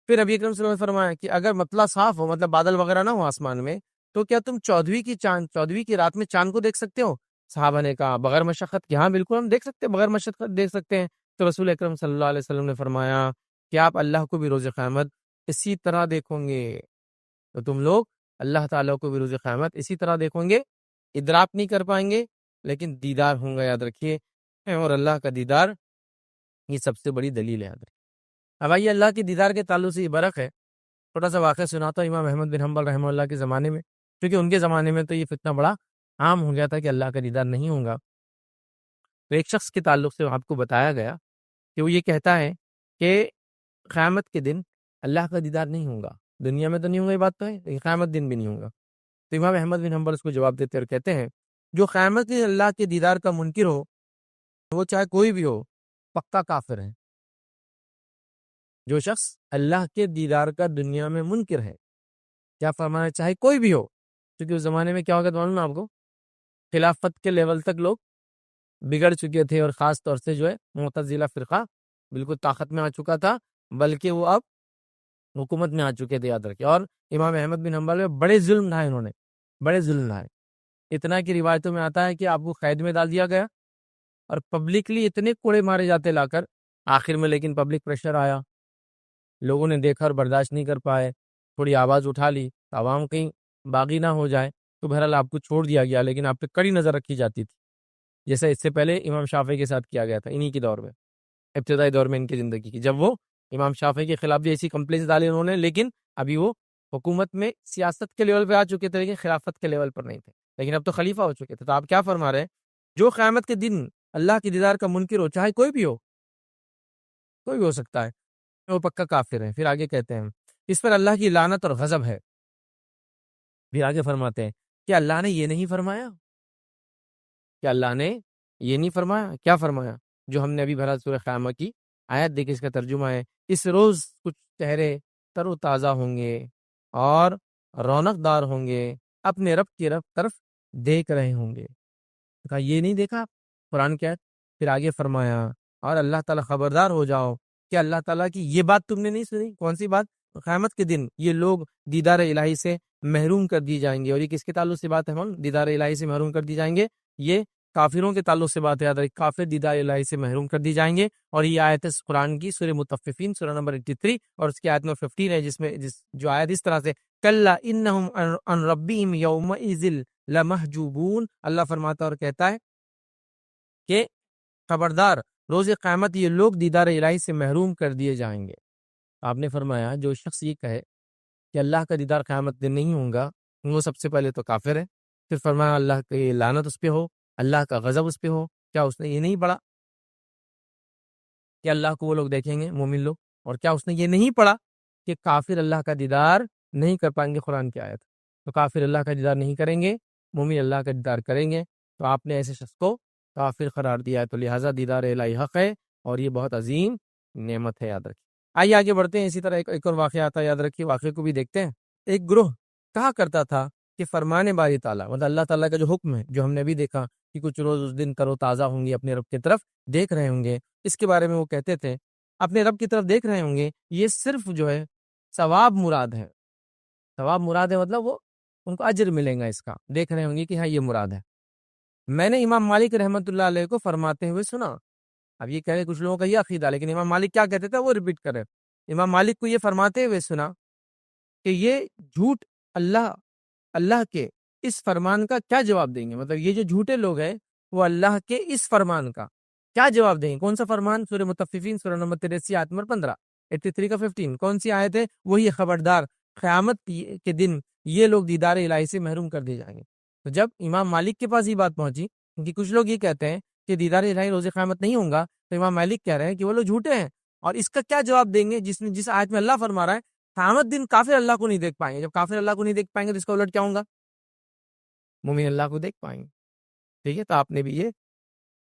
پھر نبی اکرم صلی اللہ علیہ وسلم نے فرمایا کہ اگر مطلع صاف ہو، مطلب بادل وغیرہ نہ ہو آسمان میں، تو کیا تم 14ویں کی رات میں چاند کو دیکھ سکتے ہو؟ صحابہ نے کہا بغیر مشقت کہ ہاں بالکل ہم دیکھ سکتے ہیں، بغیر مشقت دیکھ سکتے ہیں۔ تو رسول اکرم صلی اللہ علیہ وسلم نے فرمایا کہ آپ اللہ کو بھی روز قیامت اسی طرح دیکھو گے، تو تم لوگ اللہ تعالیٰ کو بھی روز قیامت اسی طرح دیکھو گے، ادراک نہیں کر پائیں گے لیکن دیدار ہوں گا، یاد رکھیے۔ اور اللہ کا دیدار یہ سب سے بڑی دلیل ہے، یاد رکھیے۔ اب آئیے اللہ کے دیدار کے تعلق سے یہ برق ہے، چھوٹا سا واقعہ سناتا ہوں امام احمد بن حنبل رحمہ اللہ کے زمانے میں، کیونکہ ان کے زمانے میں تو یہ فتنہ بڑا عام ہو گیا تھا کہ اللہ کا دیدار نہیں ہوگا۔ تو ایک شخص کے تعلق سے آپ کو بتایا گیا کہ وہ یہ کہتا ہے کہ قیامت کے دن اللہ کا دیدار نہیں ہوگا، دنیا میں تو نہیں ہوگا، یہ بات تو ہے، لیکن قیامت دن بھی نہیں ہوگا۔ تو امام احمد بن حنبل اس کو جواب دیتے اور کہتے ہیں جو قیامت کے اللہ کے دیدار کا منکر ہو وہ چاہے کوئی بھی ہو پکا کافر ہے۔ جو شخص اللہ کے دیدار کا دنیا میں منکر ہے، کیا فرمانا، چاہے کوئی بھی ہو، کیونکہ اس زمانے میں کیا ہوگا معلوم ہے آپ کو، خلافت کے لیول تک لوگ بگڑ چکے تھے، اور خاص طور سے جو ہے معتزلہ فرقہ بالکل طاقت میں آ چکا تھا، بلکہ وہ اب حکومت میں آ چکے تھے، یاد رکھیں۔ اور امام احمد بن حنبل میں بڑے ظلم ڈھائے انہوں نے، بڑے ظلم ڈھائے، اتنا کہ روایتوں میں آتا ہے کہ آپ کو قید میں ڈال دیا گیا، اور پبلکلی اتنے کوڑے مارے جاتے لا کر، آخر میں لیکن پبلک پریشر آیا، لوگوں نے دیکھا اور برداشت نہیں کر پائے، تھوڑی آواز اٹھا لی، عوام کہیں باغی نہ ہو جائے، تو بہرحال آپ کو چھوڑ دیا گیا، لیکن آپ پہ کڑی نظر رکھی جاتی تھی، جیسا اس سے پہلے امام شافعی کے ساتھ کیا گیا تھا، انہی کے دور میں، ابتدائی دور میں ان کی زندگی کی، جب وہ امام شافعی کے خلاف بھی ایسی کمپلینس ڈالی انہوں نے، لیکن ابھی وہ حکومت میں سیاست کے لیول پہ آ چکے تھے، لیکن خلافت کے لیول پر نہیں تھے، لیکن اب تو خلیفہ ہو چکے تھے۔ تو آپ کیا فرما رہے ہیں، جو قیامت کے دن اللہ کی دیدار کا منکر ہو، چاہے کوئی بھی ہو، کوئی بھی ہو سکتا ہے، وہ پکا کافر ہے۔ پھر آگے کہتے ہیں اس پر اللہ کی لعنت اور غضب ہے۔ پھر آگے فرماتے ہیں کہ اللہ نے یہ نہیں فرمایا، کہ اللہ نے یہ نہیں فرمایا، کیا فرمایا، جو ہم نے ابھی بھرا سورہ قیامہ کی آیت دیکھیں، اس کا ترجمہ ہے، اس روز کچھ چہرے تر و تازہ ہوں گے اور رونق دار ہوں گے، اپنے رب کی طرف دیکھ رہے ہوں گے۔ کہا یہ نہیں دیکھا قرآن کی آیت؟ پھر آگے فرمایا اور اللہ تعالیٰ خبردار ہو جاؤ کہ اللہ تعالیٰ کی یہ بات تم نے نہیں سنی۔ کون سی بات؟ قیامت کے دن یہ لوگ دیدار الہی سے محروم کر دی جائیں گے، اور یہ کس کے تعلق سے بات ہے؟ ہم دیدار الہی سے محروم کر دی جائیں گے، یہ کافروں کے تعلق سے بات ہے، یاد رکھیں، کافر دیدار الہی سے محروم کر دی جائیں گے۔ اور یہ آیت ہے قرآن کی سورہ مطففین، سورہ نمبر 83، اور اس کی آیت نمبر 15 ہے، جو آیت اس طرح سے کلا انہم عن ربہم یومئذ لمحجوبون، اللہ فرماتا اور کہتا ہے کہ خبردار، روز قیامت یہ لوگ دیدار الہی سے محروم کر دیے جائیں گے۔ آپ نے فرمایا جو شخص یہ کہے کہ اللہ کا دیدار قیامت دن نہیں ہوگا، وہ سب سے پہلے تو کافر ہے۔ پھر فرمایا اللہ کی لعنت اس پہ ہو، اللہ کا غضب اس پہ ہو۔ کیا اس نے یہ نہیں پڑھا کہ اللہ کو وہ لوگ دیکھیں گے، مومن لوگ؟ اور کیا اس نے یہ نہیں پڑھا کہ کافر اللہ کا دیدار نہیں کر پائیں گے؟ قرآن کی آیت، تو کافر اللہ کا دیدار نہیں کریں گے، مومن اللہ کا دیدار کریں گے، تو آپ نے ایسے شخص کو کافر قرار دیا ہے۔ تو لہٰذا دیدار الہی حق ہے، اور یہ بہت عظیم نعمت ہے، یاد رکھیں۔ آئیے آگے بڑھتے ہیں، اسی طرح ایک اور واقعہ آتا ہے، یاد رکھیے، واقعے کو بھی دیکھتے ہیں۔ ایک گروہ کہا کرتا تھا کہ فرمان باری تعالیٰ، مطلب اللہ تعالیٰ کا جو حکم ہے، جو ہم نے بھی دیکھا کہ کچھ روز اس دن تر و تازہ ہوں گے، اپنے رب کی طرف دیکھ رہے ہوں گے، اس کے بارے میں وہ کہتے تھے اپنے رب کی طرف دیکھ رہے ہوں گے، یہ صرف جو ہے ثواب مراد ہے، ثواب مراد ہے، مطلب وہ ان کو اجر ملے گا اس کا، دیکھ رہے ہوں گے کہ ہاں یہ مراد ہے۔ میں نے امام مالک رحمۃ اللہ علیہ کو فرماتے ہوئے سنا۔ اب یہ کہہ رہے کچھ لوگوں کا یہ عقیدہ، لیکن امام مالک کیا کہتے تھے وہ ریپیٹ کرے۔ امام مالک کو یہ فرماتے ہوئے سنا کہ یہ جھوٹ اللہ کے اس فرمان کا کیا جواب دیں گے، مطلب یہ جو جھوٹے لوگ ہیں وہ اللہ کے اس فرمان کا کیا جواب دیں گے؟ کون سا فرمان؟ سورہ مطففین، سورہ نمبر 83، آیت نمبر 15، 83 کا 15، کون سی آیت ہے؟ وہی خبردار، قیامت کے دن یہ لوگ دیدار الہی سے محروم کر دیے جائیں گے۔ تو جب امام مالک کے پاس یہ بات پہنچی کہ کچھ لوگ یہ کہتے ہیں کہ دیدار الہی روز قیامت نہیں ہوگا، تو امام مالک کہہ رہے ہیں کہ وہ لوگ جھوٹے ہیں، اور اس کا کیا جواب دیں گے جس آیت میں اللہ فرما رہا ہے قیامت دن کافر اللہ کو نہیں دیکھ پائیں گے۔ جب کافر اللہ کو نہیں دیکھ پائیں گے تو اس کا الٹ کیا ہوگا؟ مومن اللہ کو دیکھ پائیں گے۔ ٹھیک ہے، تو آپ نے بھی یہ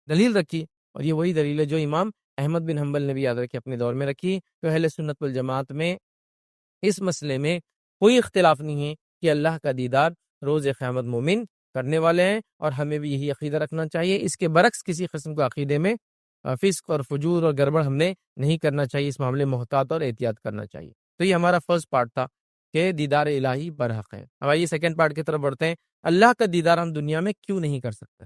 دلیل رکھی، اور یہ وہی دلیل ہے جو امام احمد بن حنبل نے بھی یاد رکھی، اپنے دور میں رکھی۔ تو اہل سنت والجماعت میں اس مسئلے میں کوئی اختلاف نہیں ہے کہ اللہ کا دیدار روز قیامت مومن کرنے والے ہیں، اور ہمیں بھی یہی عقیدہ رکھنا چاہیے۔ اس کے برعکس کسی قسم کا عقیدے میں فسق اور فجور اور گڑبڑ ہم نے نہیں کرنا چاہیے، اس معاملے میں محتاط اور احتیاط کرنا چاہیے۔ تو یہ ہمارا فرسٹ پارٹ تھا کہ دیدار الہی برحق ہے۔ اب آئیے سیکنڈ پارٹ کی طرف بڑھتے ہیں، اللہ کا دیدار ہم دنیا میں کیوں نہیں کر سکتے؟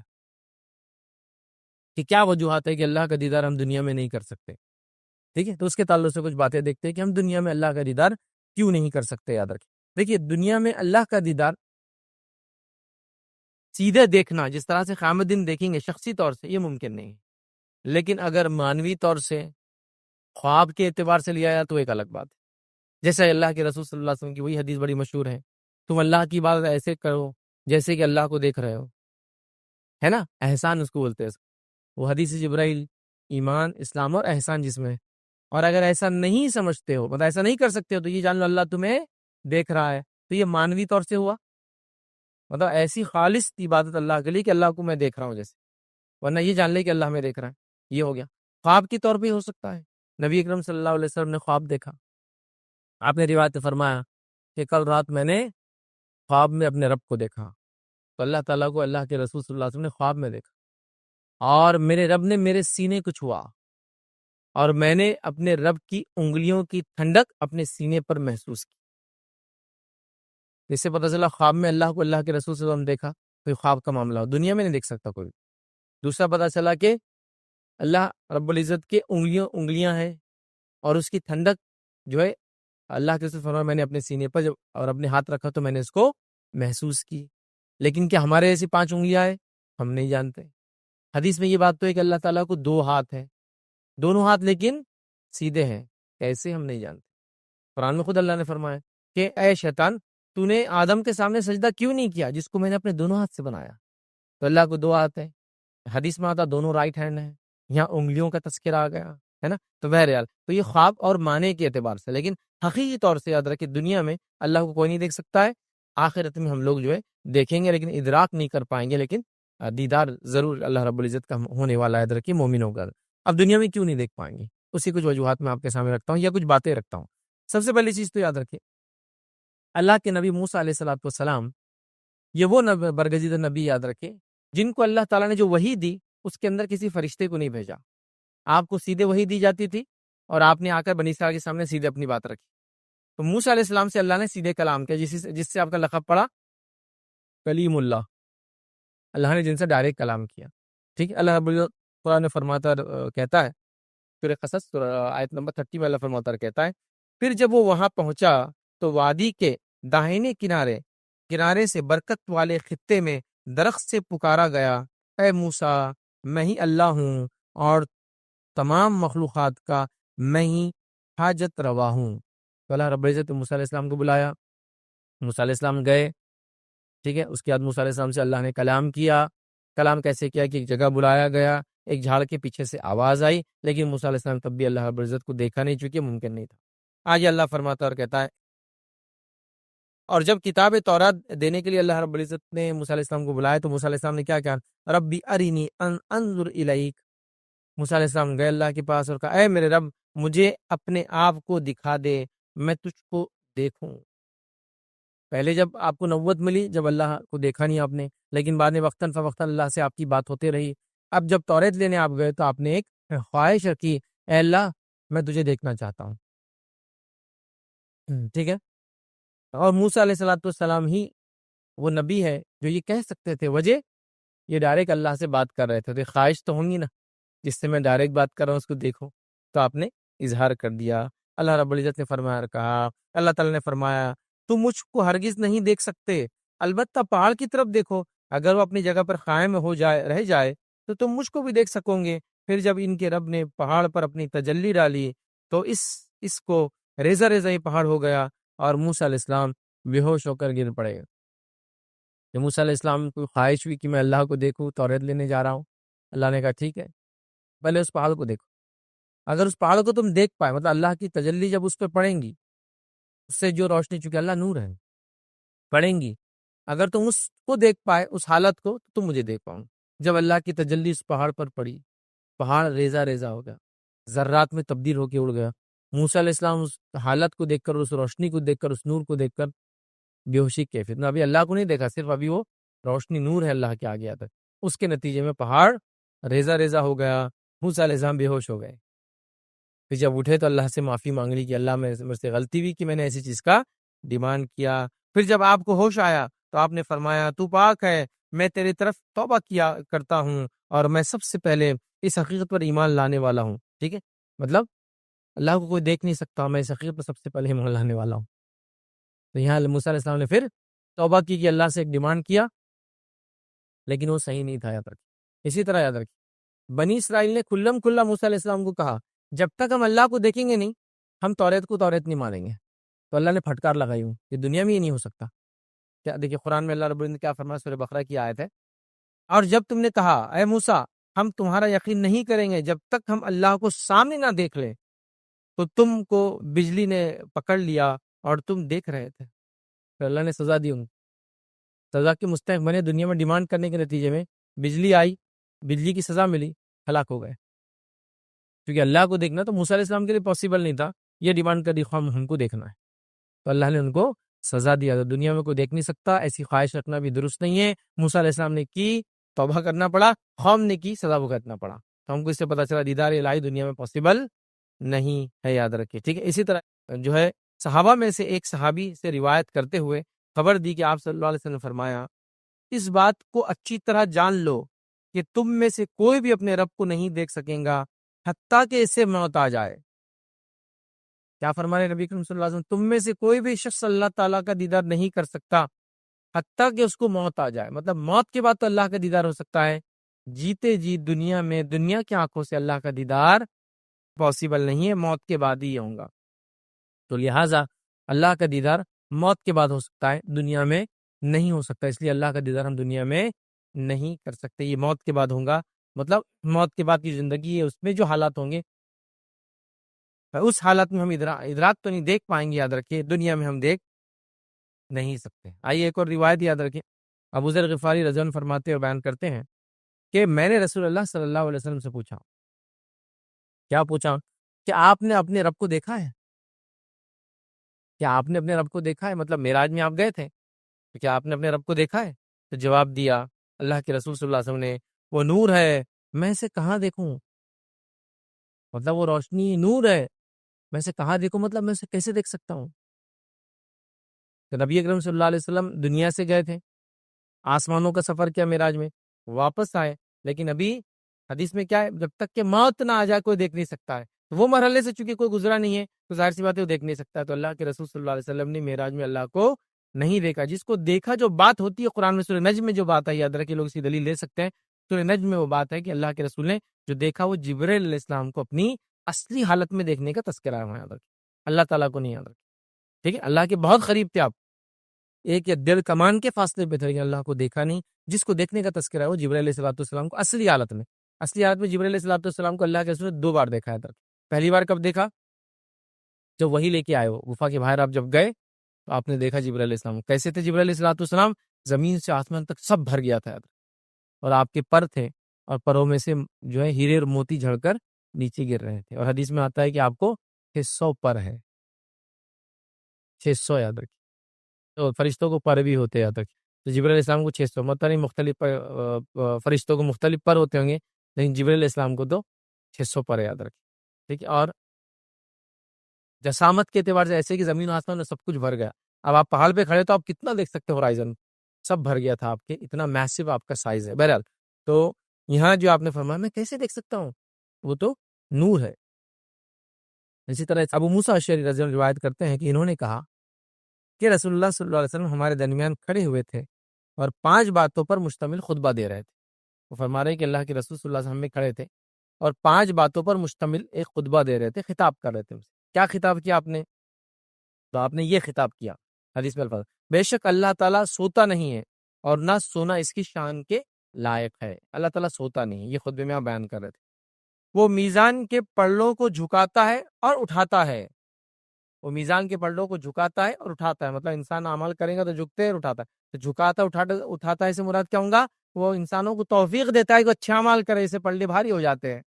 کہ کیا وجوہات ہے کہ اللہ کا دیدار ہم دنیا میں نہیں کر سکتے؟ ٹھیک ہے، تو اس کے تعلق سے کچھ باتیں دیکھتے ہیں کہ ہم دنیا میں اللہ کا دیدار کیوں نہیں کر سکتے۔ یاد رکھیں، دیکھیے، دنیا میں اللہ کا دیدار سیدھے دیکھنا، جس طرح سے قیامت دن دیکھیں گے شخصی طور سے، یہ ممکن نہیں ہے، لیکن اگر مانوی طور سے، خواب کے اعتبار سے لیا جائے تو ایک الگ بات ہے۔ جیسے اللہ کے رسول صلی اللہ علیہ وسلم کی وہی حدیث بڑی مشہور ہے، تم اللہ کی بات ایسے کرو جیسے کہ اللہ کو دیکھ رہے ہو، ہے نا، احسان اس کو بولتے ہیں۔ وہ حدیث جبرائیل، ایمان، اسلام اور احسان جس میں ہے۔ اور اگر ایسا نہیں سمجھتے ہو، مطلب ایسا نہیں کر سکتے ہو، تو یہ جان لو اللہ تمہیں دیکھ رہا ہے، تو یہ مانوی طور سے ہوا، مطلب ایسی خالص عبادت اللہ کے لیے کہ اللہ کو میں دیکھ رہا ہوں جیسے، ورنہ یہ جان لے کہ اللہ میں دیکھ رہا ہے۔ یہ ہو گیا۔ خواب کی طور پہ ہو سکتا ہے، نبی اکرم صلی اللہ علیہ وسلم نے خواب دیکھا، آپ نے روایت فرمایا کہ کل رات میں نے خواب میں اپنے رب کو دیکھا، تو اللہ تعالیٰ کو اللہ کے رسول صلی اللہ علیہ وسلم نے خواب میں دیکھا، اور میرے رب نے میرے سینے کو چھوا، اور میں نے اپنے رب کی انگلیوں کی ٹھنڈک اپنے سینے پر محسوس کی۔ اس سے پتہ چلا خواب میں اللہ کو اللہ کے رسول صلی اللہ علیہ وسلم دیکھا، کوئی خواب کا معاملہ ہو، دنیا میں نہیں دیکھ سکتا کوئی۔ دوسرا پتہ چلا کہ اللہ رب العزت کے انگلیاں ہیں، اور اس کی ٹھنڈک جو ہے اللہ کے رسول فرمایا میں نے اپنے سینے پر جب اور اپنے ہاتھ رکھا تو میں نے اس کو محسوس کی۔ لیکن کیا ہمارے ایسی 5 انگلیاں ہیں؟ ہم نہیں جانتے۔ حدیث میں یہ بات تو ہے کہ اللہ تعالیٰ کو 2 ہاتھ ہیں، دونوں ہاتھ لیکن سیدھے ہیں، کیسے ہم نہیں جانتے۔ قرآن میں خود اللہ نے فرمایا کہ اے شیطان، تو نے آدم کے سامنے سجدہ کیوں نہیں کیا جس کو میں نے اپنے دونوں ہاتھ سے بنایا؟ تو اللہ کو 2 ہاتھ ہیں، حدیث میں آتا دونوں رائٹ ہینڈ ہیں، یہاں انگلیوں کا تذکرہ آ گیا ہے نا۔ تو بہرحال تو یہ خواب اور معنی کے اعتبار سے، لیکن حقیقی طور سے یاد رکھیں دنیا میں اللہ کو کوئی نہیں دیکھ سکتا ہے، آخرت میں ہم لوگ جو ہے دیکھیں گے لیکن ادراک نہیں کر پائیں گے، لیکن دیدار ضرور اللہ رب العزت کا ہونے والا ہے، یاد رکھیں مومنوں کا۔ اب دنیا میں کیوں نہیں دیکھ پائیں گے، اسی کچھ وجوہات میں آپ کے سامنے رکھتا ہوں یا کچھ باتیں رکھتا ہوں۔ سب سے پہلی چیز تو یاد رکھیں اللہ کے نبی موسیٰ علیہ الصلوۃ والسلام یہ وہ برگزیدہ نبی یاد رکھیں جن کو اللہ تعالیٰ نے جو وحی دی اس کے اندر کسی فرشتے کو نہیں بھیجا، آپ کو سیدھے وحی دی جاتی تھی اور آپ نے آ کر بنی اسرائیل کے سامنے سیدھے اپنی بات رکھی۔ تو موسیٰ علیہ السلام سے اللہ نے سیدھے کلام کیا، جس سے آپ کا لقب پڑا کلیم اللہ، اللہ نے جن سے ڈائریکٹ کلام کیا، ٹھیک ہے۔ اللہ رب العزت قرآن میں فرماتا کہتا ہے، سورہ قصص آیت نمبر 30 میں اللہ فرماتا کہتا ہے پھر جب وہ وہاں پہنچا تو وادی کے داہنے کنارے سے برکت والے خطے میں درخت سے پکارا گیا، اے موسیٰ میں ہی اللہ ہوں اور تمام مخلوقات کا میں ہی حاجت روا ہوں۔ تو اللہ رب العزت موسیٰ علیہ السلام کو بلایا، موسیٰ علیہ السلام گئے، ٹھیک ہے۔ اس کے بعد موسیٰ علیہ السلام سے اللہ نے کلام کیا۔ کلام کیسے کیا کہ ایک جگہ بلایا گیا، ایک جھاڑ کے پیچھے سے آواز آئی، لیکن موسیٰ علیہ السلام تب بھی اللہ رب العزت کو دیکھا نہیں، چونکہ ممکن نہیں تھا۔ آج اللہ فرماتا اور کہتا ہے، اور جب کتاب تورات دینے کے لیے اللہ رب العزت نے موسیٰ علیہ السلام کو بلایا تو موسیٰ علیہ السلام نے کیا کہا، ربی ارینی انظر الیک۔ موسیٰ علیہ السلام گئے اللہ کے پاس اور کہا، اے میرے رب مجھے اپنے آپ کو دکھا دے، میں تجھ کو دیکھوں۔ پہلے جب آپ کو نبوت ملی جب اللہ کو دیکھا نہیں آپ نے، لیکن بعد میں وقتاً فوقتاً اللہ سے آپ کی بات ہوتے رہی۔ اب جب توریت لینے آپ گئے تو آپ نے ایک خواہش رکھی، اے اللہ میں تجھے دیکھنا چاہتا ہوں، ٹھیک ہے۔ اور موسیٰ علیہ الصلوۃ والسلام ہی وہ نبی ہے جو یہ کہہ سکتے تھے، وجہ یہ ڈائریکٹ اللہ سے بات کر رہے تھے، تو خواہش تو ہوں گی نا، جس سے میں ڈائریکٹ بات کر رہا ہوں اس کو دیکھو، تو آپ نے اظہار کر دیا۔ اللہ رب العزت نے فرمایا، کہا اللہ تعالیٰ نے فرمایا تم مجھ کو ہرگز نہیں دیکھ سکتے، البتہ پہاڑ کی طرف دیکھو، اگر وہ اپنی جگہ پر قائم رہ جائے تو تم مجھ کو بھی دیکھ سکو گے۔ پھر جب ان کے رب نے پہاڑ پر اپنی تجلی ڈالی تو اس کو ریزہ ریزہ ہی پہاڑ ہو گیا اور موسیٰ علیہ السلام بے ہوش ہو کر گر پڑے۔ جب موسیٰ علیہ السلام کو خواہش ہوئی کہ میں اللہ کو دیکھوں، توریت لینے جا رہا ہوں، اللہ نے کہا ٹھیک ہے، پہلے اس پہاڑ کو دیکھو، اگر اس پہاڑ کو تم دیکھ پائے، مطلب اللہ کی تجلی جب اس پہ پڑیں گی، اس سے جو روشنی، چونکہ اللہ نور ہے، پڑیں گی، اگر تم اس کو دیکھ پائے اس حالت کو تو تم مجھے دیکھ پاؤں۔ جب اللہ کی تجلی اس پہاڑ پر پڑی، پہاڑ ریزہ ریزہ ہو گیا، ذرات میں تبدیل ہو کے اڑ گیا۔ موسیٰ علیہ السلام اس حالت کو دیکھ کر، اس روشنی کو دیکھ کر، اس نور کو دیکھ کر بے ہوشی کیفیت میں، ابھی اللہ کو نہیں دیکھا، صرف ابھی وہ روشنی نور ہے اللہ کے آگے آتا ہے، اس کے نتیجے میں پہاڑ ریزہ ریزہ ہو گیا، موسیٰ علیہ السلام بے ہوش ہو گئے۔ پھر جب اٹھے تو اللہ سے معافی مانگ لی کہ اللہ مجھ سے غلطی ہوئی کہ میں نے ایسی چیز کا ڈیمانڈ کیا۔ پھر جب آپ کو ہوش آیا تو آپ نے فرمایا تو پاک ہے، میں تیری طرف توبہ کیا کرتا ہوں اور میں سب سے پہلے اس حقیقت پر ایمان لانے والا ہوں، ٹھیک ہے، مطلب اللہ کو کوئی دیکھ نہیں سکتا، میں اس حقیقت پر سب سے پہلے ایمان لانے والا ہوں۔ تو یہاں موسیٰ علیہ السلام نے پھر توبہ کی کہ اللہ سے ایک ڈیمانڈ کیا، لیکن وہ صحیح نہیں تھا، یاد رکھیں۔ اسی طرح یاد رکھیں بنی اسرائیل نے کھلم کھلا موسیٰ علیہ السلام کو کہا جب تک ہم اللہ کو دیکھیں گے نہیں ہم توریت کو توریت نہیں مانیں گے، تو اللہ نے پھٹکار لگائی ہوں کہ دنیا میں یہ نہیں ہو سکتا۔ کیا دیکھیے قرآن میں اللہ رب العزت نے کیا فرمایا، سورہ بقرہ کی آیت ہے، اور جب تم نے کہا اے موسیٰ ہم تمہارا یقین نہیں کریں گے جب تک ہم اللہ کو سامنے نہ دیکھ لیں، تو تم کو بجلی نے پکڑ لیا اور تم دیکھ رہے تھے، پھر اللہ نے سزا دی، ان سزا کے مستحق بنے، دنیا میں ڈیمانڈ کرنے کے نتیجے میں بجلی آئی، بجلی کی سزا ملی، ہلاک ہو گئے۔ کیونکہ اللہ کو دیکھنا تو موسیٰ علیہ السلام کے لیے پاسبل نہیں تھا، یہ ڈیمانڈ کر دی خواب ہم کو دیکھنا ہے، تو اللہ نے ان کو سزا دیا. تو دنیا میں کوئی دیکھ نہیں سکتا، ایسی خواہش رکھنا بھی درست نہیں ہے. موسیٰ علیہ السلام نے کی، توبہ کرنا پڑا، قوم نے کی، سزا بھگتنا پڑا. تو ہم کو اس سے پتہ چلا دیدار الہی دنیا میں پاسبل نہیں ہے، یاد رکھیے. ٹھیک ہے. اسی طرح جو ہے صحابہ میں سے ایک صحابی سے روایت کرتے ہوئے خبر دی کہ آپ صلی اللہ علیہ وسلم نے فرمایا، اس بات کو اچھی طرح جان لو کہ تم میں سے کوئی بھی اپنے رب کو نہیں دیکھ سکیں گا حتیٰ کہ اسے موت آ جائے. کیا فرما رہے نبی کریم صلی اللہ علیہ وسلم؟ تم میں سے کوئی بھی شخص اللہ تعالیٰ کا دیدار نہیں کر سکتا حتیٰ کہ اس کو موت آ جائے. مطلب موت کے بعد تو اللہ کا دیدار ہو سکتا ہے، جیتے جی دنیا میں دنیا کی آنکھوں سے اللہ کا دیدار پاسبل نہیں ہے، موت کے بعد ہی ہوگا. تو لہٰذا اللہ کا دیدار موت کے بعد ہو سکتا ہے، دنیا میں نہیں ہو سکتا. اس لیے اللہ کا دیدار ہم دنیا میں نہیں کر سکتے، یہ موت کے بعد ہوگا. مطلب موت کے بعد کی زندگی ہے، اس میں جو حالات ہوں گے اس حالت میں ہم ادراک تو نہیں دیکھ پائیں گے. یاد رکھیے دنیا میں ہم دیکھ نہیں سکتے. آئیے ایک اور روایت یاد رکھیں. ابو ذر غفاری رضی اللہ عنہ فرماتے اور بیان کرتے ہیں کہ میں نے رسول اللہ صلی اللہ علیہ وسلم سے پوچھا. کیا پوچھا؟ کہ آپ نے اپنے رب کو دیکھا ہے؟ کیا آپ نے اپنے رب کو دیکھا ہے؟ مطلب معراج میں آپ گئے تھے تو کیا آپ نے اپنے رب کو دیکھا ہے؟ تو جواب دیا اللہ کے رسول صلی اللہ علیہ وسلم نے، وہ نور ہے، میں اسے کہاں دیکھوں؟ مطلب وہ روشنی نور ہے، میں اسے کہاں دیکھوں؟ مطلب میں اسے کیسے دیکھ سکتا ہوں؟ تو نبی اکرم صلی اللہ علیہ وسلم دنیا سے گئے تھے، آسمانوں کا سفر کیا معراج میں، واپس آئے، لیکن ابھی حدیث میں کیا ہے، جب تک کہ موت نہ آ جائے کوئی دیکھ نہیں سکتا ہے. وہ مرحلے سے چونکہ کوئی گزرا نہیں ہے تو ظاہر سی بات ہے وہ دیکھ نہیں سکتا ہے. تو اللہ کے رسول صلی اللہ علیہ وسلم نے معراج میں اللہ کو نہیں دیکھا. جس کو دیکھا جو بات ہوتی ہے قرآن میں سورہ نجم میں جو بات ہے، یاد رکھیں لوگ اسی دلیل لے سکتے ہیں. سورہ نجم میں وہ بات ہے کہ اللہ کے رسول نے جو دیکھا وہ جبرائیل علیہ السلام کو اپنی اصلی حالت میں دیکھنے کا تذکرہ ہے. یاد رکھیں اللہ تعالیٰ کو نہیں یاد رکھیں. ٹھیک ہے. اللہ کے بہت قریب تھے آپ، ایک یا دل کمان کے فاصلے پہ تھے، لیکن اللہ کو دیکھا نہیں. جس کو دیکھنے کا تذکرہ ہے وہ جبرائیل علیہ السلام کو اصلی حالت میں جبرائیل علیہ السلام کو اللہ کے رسول نے 2 بار دیکھا ہے. پہلی بار کب دیکھا؟ جب وہی لے کے آئے ہو غفا کے باہر، آپ جب گئے تو آپ نے دیکھا جبرائیل علیہ السلام. کیسے تھے جبرائیل علیہ السلام؟ زمین سے آسمان تک سب بھر گیا تھا، اور آپ کے پر تھے، اور پروں میں سے جو ہے ہیرے اور موتی جھڑ کر نیچے گر رہے تھے. اور حدیث میں آتا ہے کہ آپ کو 600 پر ہے، 600 یاد رکھیں. تو فرشتوں کو پر بھی ہوتے یاد رکھیں. تو جبرائیل علیہ السلام کو 600، مطلب نہیں مختلف فرشتوں کو مختلف پر ہوتے ہوں گے، لیکن جبرائیل علیہ السلام کو تو 600 پر یاد رکھیں. ٹھیک ہے. اور جسامت کے اعتبار سے ایسے کہ زمین و آسمان میں سب کچھ بھر گیا. اب آپ پہاڑ پہ کھڑے تو آپ کتنا دیکھ سکتے ہو، ہورائزن سب بھر گیا تھا آپ کے، اتنا میسو آپ کا سائز ہے. بہرحال تو یہاں جو آپ نے فرمایا میں کیسے دیکھ سکتا ہوں، وہ تو نور ہے. اسی طرح ابو موسیٰ اشعری رضی اللہ عنہ روایت کرتے ہیں کہ انہوں نے کہا کہ رسول اللہ صلی اللہ علیہ وسلم ہمارے درمیان کھڑے ہوئے تھے اور 5 باتوں پر مشتمل خطبہ دے رہے تھے. وہ فرما رہے ہیں کہ اللہ کے رسول صلی اللہ علیہ وسلم میں کھڑے تھے اور 5 باتوں پر مشتمل ایک خطبہ دے رہے تھے، خطاب کر رہے تھے. کیا خطاب کیا آپ نے؟ تو آپ نے یہ خطاب کیا، حدیث میں الفاظ، بے شک اللہ تعالیٰ سوتا نہیں ہے اور نہ سونا اس کی شان کے لائق ہے. اللہ تعالیٰ سوتا نہیں ہے، یہ خطبے میں آپ بیان کر رہے تھے. وہ میزان کے پلڑوں کو جھکاتا ہے اور اٹھاتا ہے. وہ میزان کے پلڑوں کو جھکاتا ہے اور اٹھاتا ہے، مطلب انسان عمل کرے گا تو جھکتے ہے اور اٹھاتا ہے. تو جھکاتا اٹھاتا ہے سے مراد کیا ہوگا؟ وہ انسانوں کو توفیق دیتا ہے کہ اچھا عمل کرے، اسے پلڑے بھاری ہو جاتے ہیں.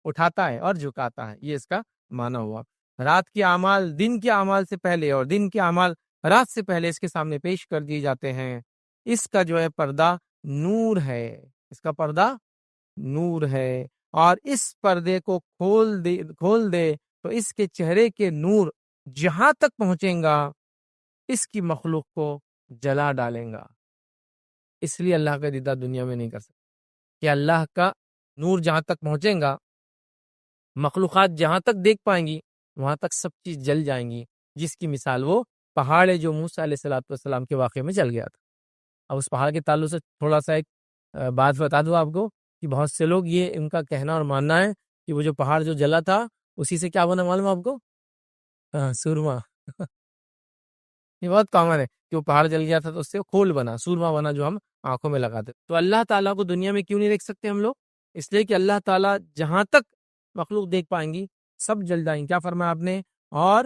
اٹھاتا ہے اور جھکاتا ہے، یہ اس کا معنی ہوا. رات کے اعمال دن کے اعمال سے پہلے اور دن کے اعمال رات سے پہلے اس کے سامنے پیش کر دیے جاتے ہیں. اس کا جو ہے پردہ نور ہے، اس کا پردہ نور ہے، اور اس پردے کو کھول دے تو اس کے چہرے کے نور جہاں تک پہنچیں گا اس کی مخلوق کو جلا ڈالیں گا. اس لیے اللہ کا دیدار دنیا میں نہیں کر سکتا کہ اللہ کا نور جہاں تک پہنچیں گا، مخلوقات جہاں تک دیکھ پائیں گی وہاں تک سب چیز جل جائیں گی. جس کی مثال وہ پہاڑ ہے جو موسیٰ علیہ السلام کے واقعے میں جل گیا تھا. اب اس پہاڑ کے تعلق سے تھوڑا سا ایک بات بتا دوں آپ کو کہ بہت سے لوگ یہ ان کا کہنا اور ماننا ہے کہ وہ جو پہاڑ جو جلا تھا اسی سے کیا بنا معلوم آپ کو؟ سورما. یہ بہت کامن ہے کہ وہ پہاڑ جل گیا تھا تو اس سے کھول بنا، سورما بنا جو ہم آنکھوں میں لگاتے. تو اللہ تعالیٰ کو دنیا میں کیوں نہیں دیکھ سکتے ہم لوگ؟ اس لیے کہ اللہ تعالیٰ جہاں تک مخلوق دیکھ پائیں گی سب جل جائیں گی. کیا فرمایا آپ نے؟ اور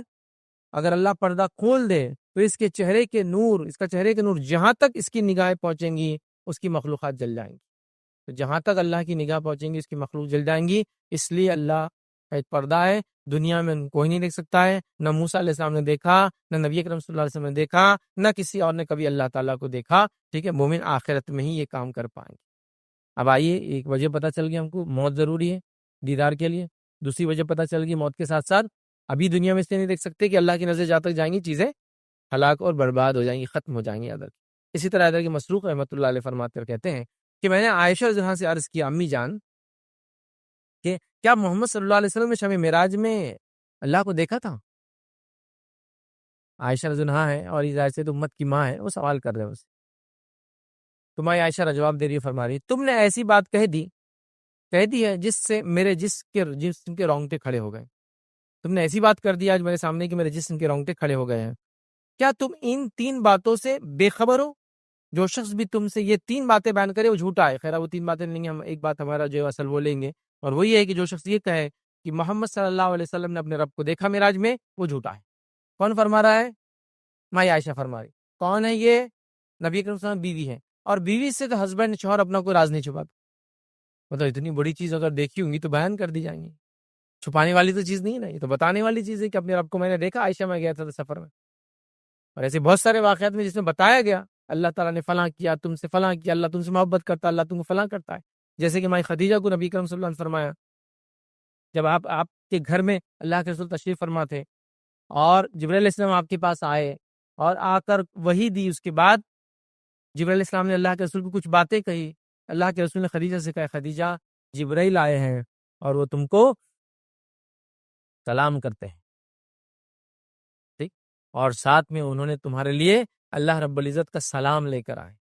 اگر اللہ پردہ کھول دے تو اس کا چہرے کے نور جہاں تک اس کی نگاہیں پہنچیں گی اس کی مخلوقات جل جائیں گی. تو جہاں تک اللہ کی نگاہ پہنچیں گی اس کی مخلوق جل جائیں گی. اس لیے اللہ ایک پردہ ہے، دنیا میں کوئی نہیں دیکھ سکتا ہے، نہ موسیٰ علیہ السلام نے دیکھا، نہ نبی اکرم صلی اللہ علیہ وسلم نے دیکھا، نہ کسی اور نے کبھی اللہ تعالیٰ کو دیکھا. ٹھیک ہے، مومن آخرت میں ہی یہ کام کر پائیں گے. اب آئیے، ایک وجہ پتہ چل گئی ہم کو، موت ضروری ہے دیدار کے لیے. دوسری وجہ پتہ چل گئی، موت کے ساتھ ساتھ ابھی دنیا میں اس لیے نہیں دیکھ سکتے کہ اللہ کی نظر جہاں تک جائیں گی چیزیں ہلاک اور برباد ہو جائیں گی، ختم ہو جائیں گی ادھر. اسی طرح ادھر کے مسروق رحمۃ اللہ علیہ فرماتے اور کہتے ہیں کہ میں نے عائشہ رضی اللہ عنہا سے عرض کیا، امی جان، کہ کیا محمد صلی اللہ علیہ وسلم نے شب معراج میں اللہ کو دیکھا تھا؟ عائشہ رضی اللہ عنہا ہے اور اس ظاہر سے تو امت کی ماں ہے، وہ سوال کر رہے ہیں اسے. تمہاری عائشہ جواب دے رہی ہے، فرما رہی ہے تم نے ایسی بات کہہ دی ہے جس سے میرے جسم کے رونگٹے کھڑے ہو گئے. تم نے ایسی بات کر دی آج میرے سامنے کہ میرے جسم کے رونگٹے کھڑے ہو گئے ہیں. کیا تم ان 3 باتوں سے بے خبر ہو؟ جو شخص بھی تم سے یہ 3 باتیں بیان کرے وہ جھوٹا ہے. خیر وہ 3 باتیں نہیں، ہم ایک بات ہمارا جو اصل وہ لیں گے، اور وہ یہ ہے کہ جو شخص یہ کہے کہ محمد صلی اللہ علیہ وسلم نے اپنے رب کو دیکھا معراج میں، وہ جھوٹا ہے. کون فرما رہا ہے؟ ماں عائشہ فرما رہی. کون ہے یہ؟ نبی اکرم صلی اللہ علیہ وسلم بیوی ہے، اور بیوی سے تو ہسبینڈ شوہر اپنا کوئی راز نہیں چھپاتا. مطلب اتنی بڑی چیز اگر دیکھی ہوں گی تو بیان کر دی جائیں گی. چھپانے والی تو چیز نہیں ہے نا، یہ تو بتانے والی چیز ہے کہ اپنے رب کو میں نے دیکھا. عائشہ میں گیا تھا سفر میں، اور ایسے بہت سارے واقعات میں جس میں بتایا گیا اللہ تعالیٰ نے فلاں کیا، تم سے فلاں کیا، اللہ تم سے محبت کرتا، اللہ تم کو فلاں کرتا ہے. جیسے کہ مائی خدیجہ کو نبی کرم صلی اللہ علیہ وسلم نے فرمایا، جب آپ کے گھر میں اللہ کے رسول تشریف فرما تھے اور جبرائیل علیہ السلام آپ کے پاس آئے اور آ کر وحی دی، اس کے بعد جبرائیل علیہ السلام نے اللہ کے رسول کو کچھ باتیں کہی. اللہ کے رسول نے خدیجہ سے کہا، خدیجہ جبرائیل آئے ہیں اور وہ تم کو سلام کرتے ہیں. ٹھیک، اور ساتھ میں انہوں نے تمہارے لیے اللہ رب العزت کا سلام لے کر آئے.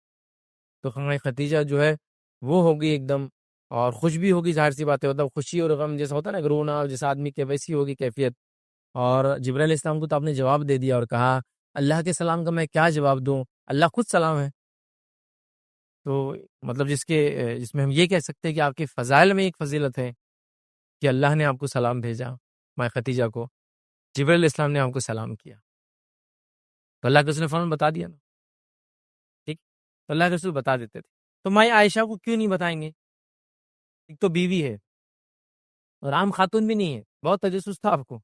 تو ہماری خدیجہ جو ہے وہ ہوگی ایک دم، اور خوش بھی ہوگی، ظاہر سی بات ہے، مطلب خوشی اور غم جیسا ہوتا ہے نا، رونا جیسا آدمی کے، ویسی ہوگی کیفیت. اور جبرائیل علیہ السلام کو تو آپ نے جواب دے دیا اور کہا اللہ کے سلام کا میں کیا جواب دوں، اللہ خود سلام ہے. تو مطلب جس میں ہم یہ کہہ سکتے ہیں کہ آپ کے فضائل میں ایک فضیلت ہے کہ اللہ نے آپ کو سلام بھیجا، ماں خدیجہ کو جبرائیل علیہ السلام نے آپ کو سلام کیا. تو اللہ کے رسول نے فوراً بتا دیا نا. ٹھیک، تو اللہ کے رسول بتا دیتے تھے. تو مائی عائشہ کو کیوں نہیں بتائیں گے؟ ایک تو بیوی ہے اور عام خاتون بھی نہیں ہے. بہت تجسس تھا آپ کو،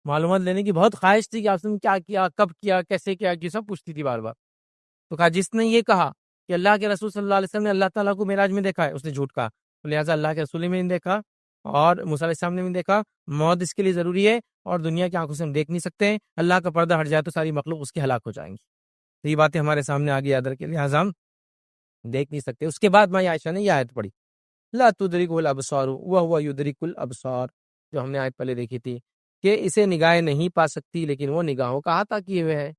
معلومات لینے کی بہت خواہش تھی کہ آپ نے کیا کیا، کب کیا، کیسے کیا، یہ سب پوچھتی تھی بار بار. تو کہا جس نے یہ کہا کہ اللہ کے رسول صلی اللہ علیہ وسلم نے اللہ تعالیٰ کو معراج میں دیکھا ہے، اس نے جھوٹ کہا. تو لہٰذا اللہ کے رسول نے نہیں دیکھا اور موسیٰ علیہ السلام نے بھی دیکھا. موت اس کے لیے ضروری ہے اور دنیا کی آنکھوں سے ہم دیکھ نہیں سکتے ہیں. اللہ کا پردہ ہٹ جائے تو ساری مخلوق اس کی ہلاک ہو جائیں گی. تو یہ باتیں ہمارے سامنے آ گئی ادھر کے لحاظ ہم دیکھ نہیں سکتے. اس کے بعد ماں عائشہ نے یہ آیت پڑھی، لا تدرک الابصار وهو يدرک الابصار، جو ہم نے آیت پہلے دیکھی تھی کہ اسے نگاہیں نہیں پا سکتی لیکن وہ نگاہوں کا احاطہ کیے ہوئے ہے.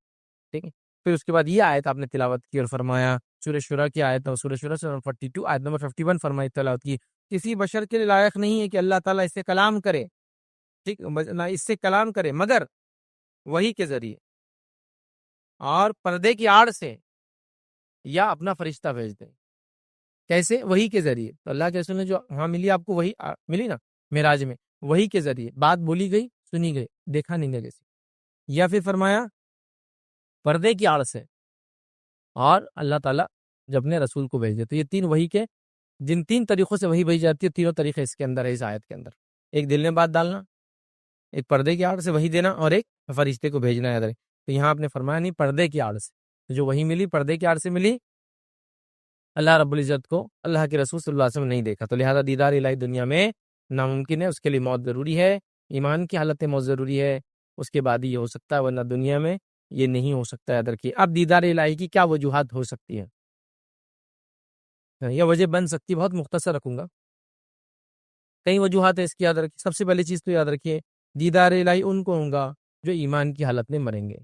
ٹھیک ہے، پھر اس کے بعد یہ آیت آپ نے تلاوت کی اور فرمایا، سورہ شورى کی آیت ہے، سورہ شورى 42 آیت نمبر 51 فرمائی تلاوت کی، کسی بشر کے لیے لائق نہیں ہے کہ اللہ تعالیٰ اس سے کلام کرے. ٹھیک، نہ اس سے کلام کرے مگر وحی کے ذریعے اور پردے کی آڑ سے یا اپنا فرشتہ بھیج دے. کیسے؟ وحی کے ذریعے. تو اللہ کے رسول نے جو ہاں ملی آپ کو وحی ملی نا معراج میں، وحی کے ذریعے بات بولی گئی، سنی گئی، دیکھا نہیں گیا کسی. یا پھر فرمایا پردے کی آڑ سے، اور اللہ تعالیٰ جب اپنے رسول کو بھیج دے. تو یہ 3 وحی کے، جن 3 طریقوں سے وحی بھیج جاتی ہے، تینوں طریقے اس کے اندر ہے، اس آیت کے اندر. ایک دل میں بات ڈالنا، ایک پردے کی آڑ سے وحی دینا، اور ایک فرشتے کو بھیجنا ہے ادھر. تو یہاں آپ نے فرمایا نہیں، پردے کی آڑ سے. تو جو وحی ملی پردے کی آڑ سے ملی، اللہ رب العزت کو اللہ کے رسول صلی اللہ علیہ وسلم نہیں دیکھا. تو لہذا دیدار الہی دنیا میں ناممکن ہے، اس کے لیے موت ضروری ہے، ایمان کی حالت موت ضروری ہے، اس کے بعد ہی یہ ہو سکتا ہے، ورنہ دنیا میں یہ نہیں ہو سکتا ہے ادھر کی. اب دیدار الہی کی کیا وجوہات ہو سکتی ہے؟ یہ وجہ بن سکتی، بہت مختصر رکھوں گا. کئی وجوہات ہے اس کی، یاد رکھیے. سب سے پہلی چیز تو یاد رکھیے، دیدار الہی ان کو ہوگا جو ایمان کی حالت میں مریں گے.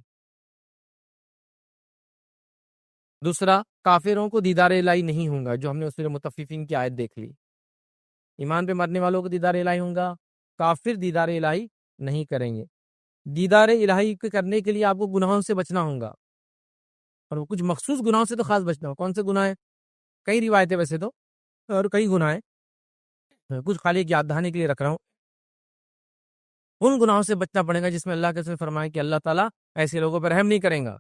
دوسرا، کافروں کو دیدار الہی نہیں ہوگا، جو ہم نے سورہ مطففین کی آیت دیکھ لی. ایمان پہ مرنے والوں کو دیدار الہی ہوگا، کافر دیدار الہی نہیں کریں گے. دیدار الہی کرنے کے لیے آپ کو گناہوں سے بچنا ہوگا، اور وہ کچھ مخصوص گناہوں سے تو خاص بچنا ہوگا. کون سے گناہ ہیں؟ کئی روایتیں ویسے تو، اور کئی گناہ ہیں، کچھ خالی یاد دہانی کے لیے رکھ رہا ہوں. ان گناہوں سے بچنا پڑے گا جس میں اللہ کے رسول فرمائے کہ اللہ تعالیٰ ایسے لوگوں پر رحم نہیں کریں گا،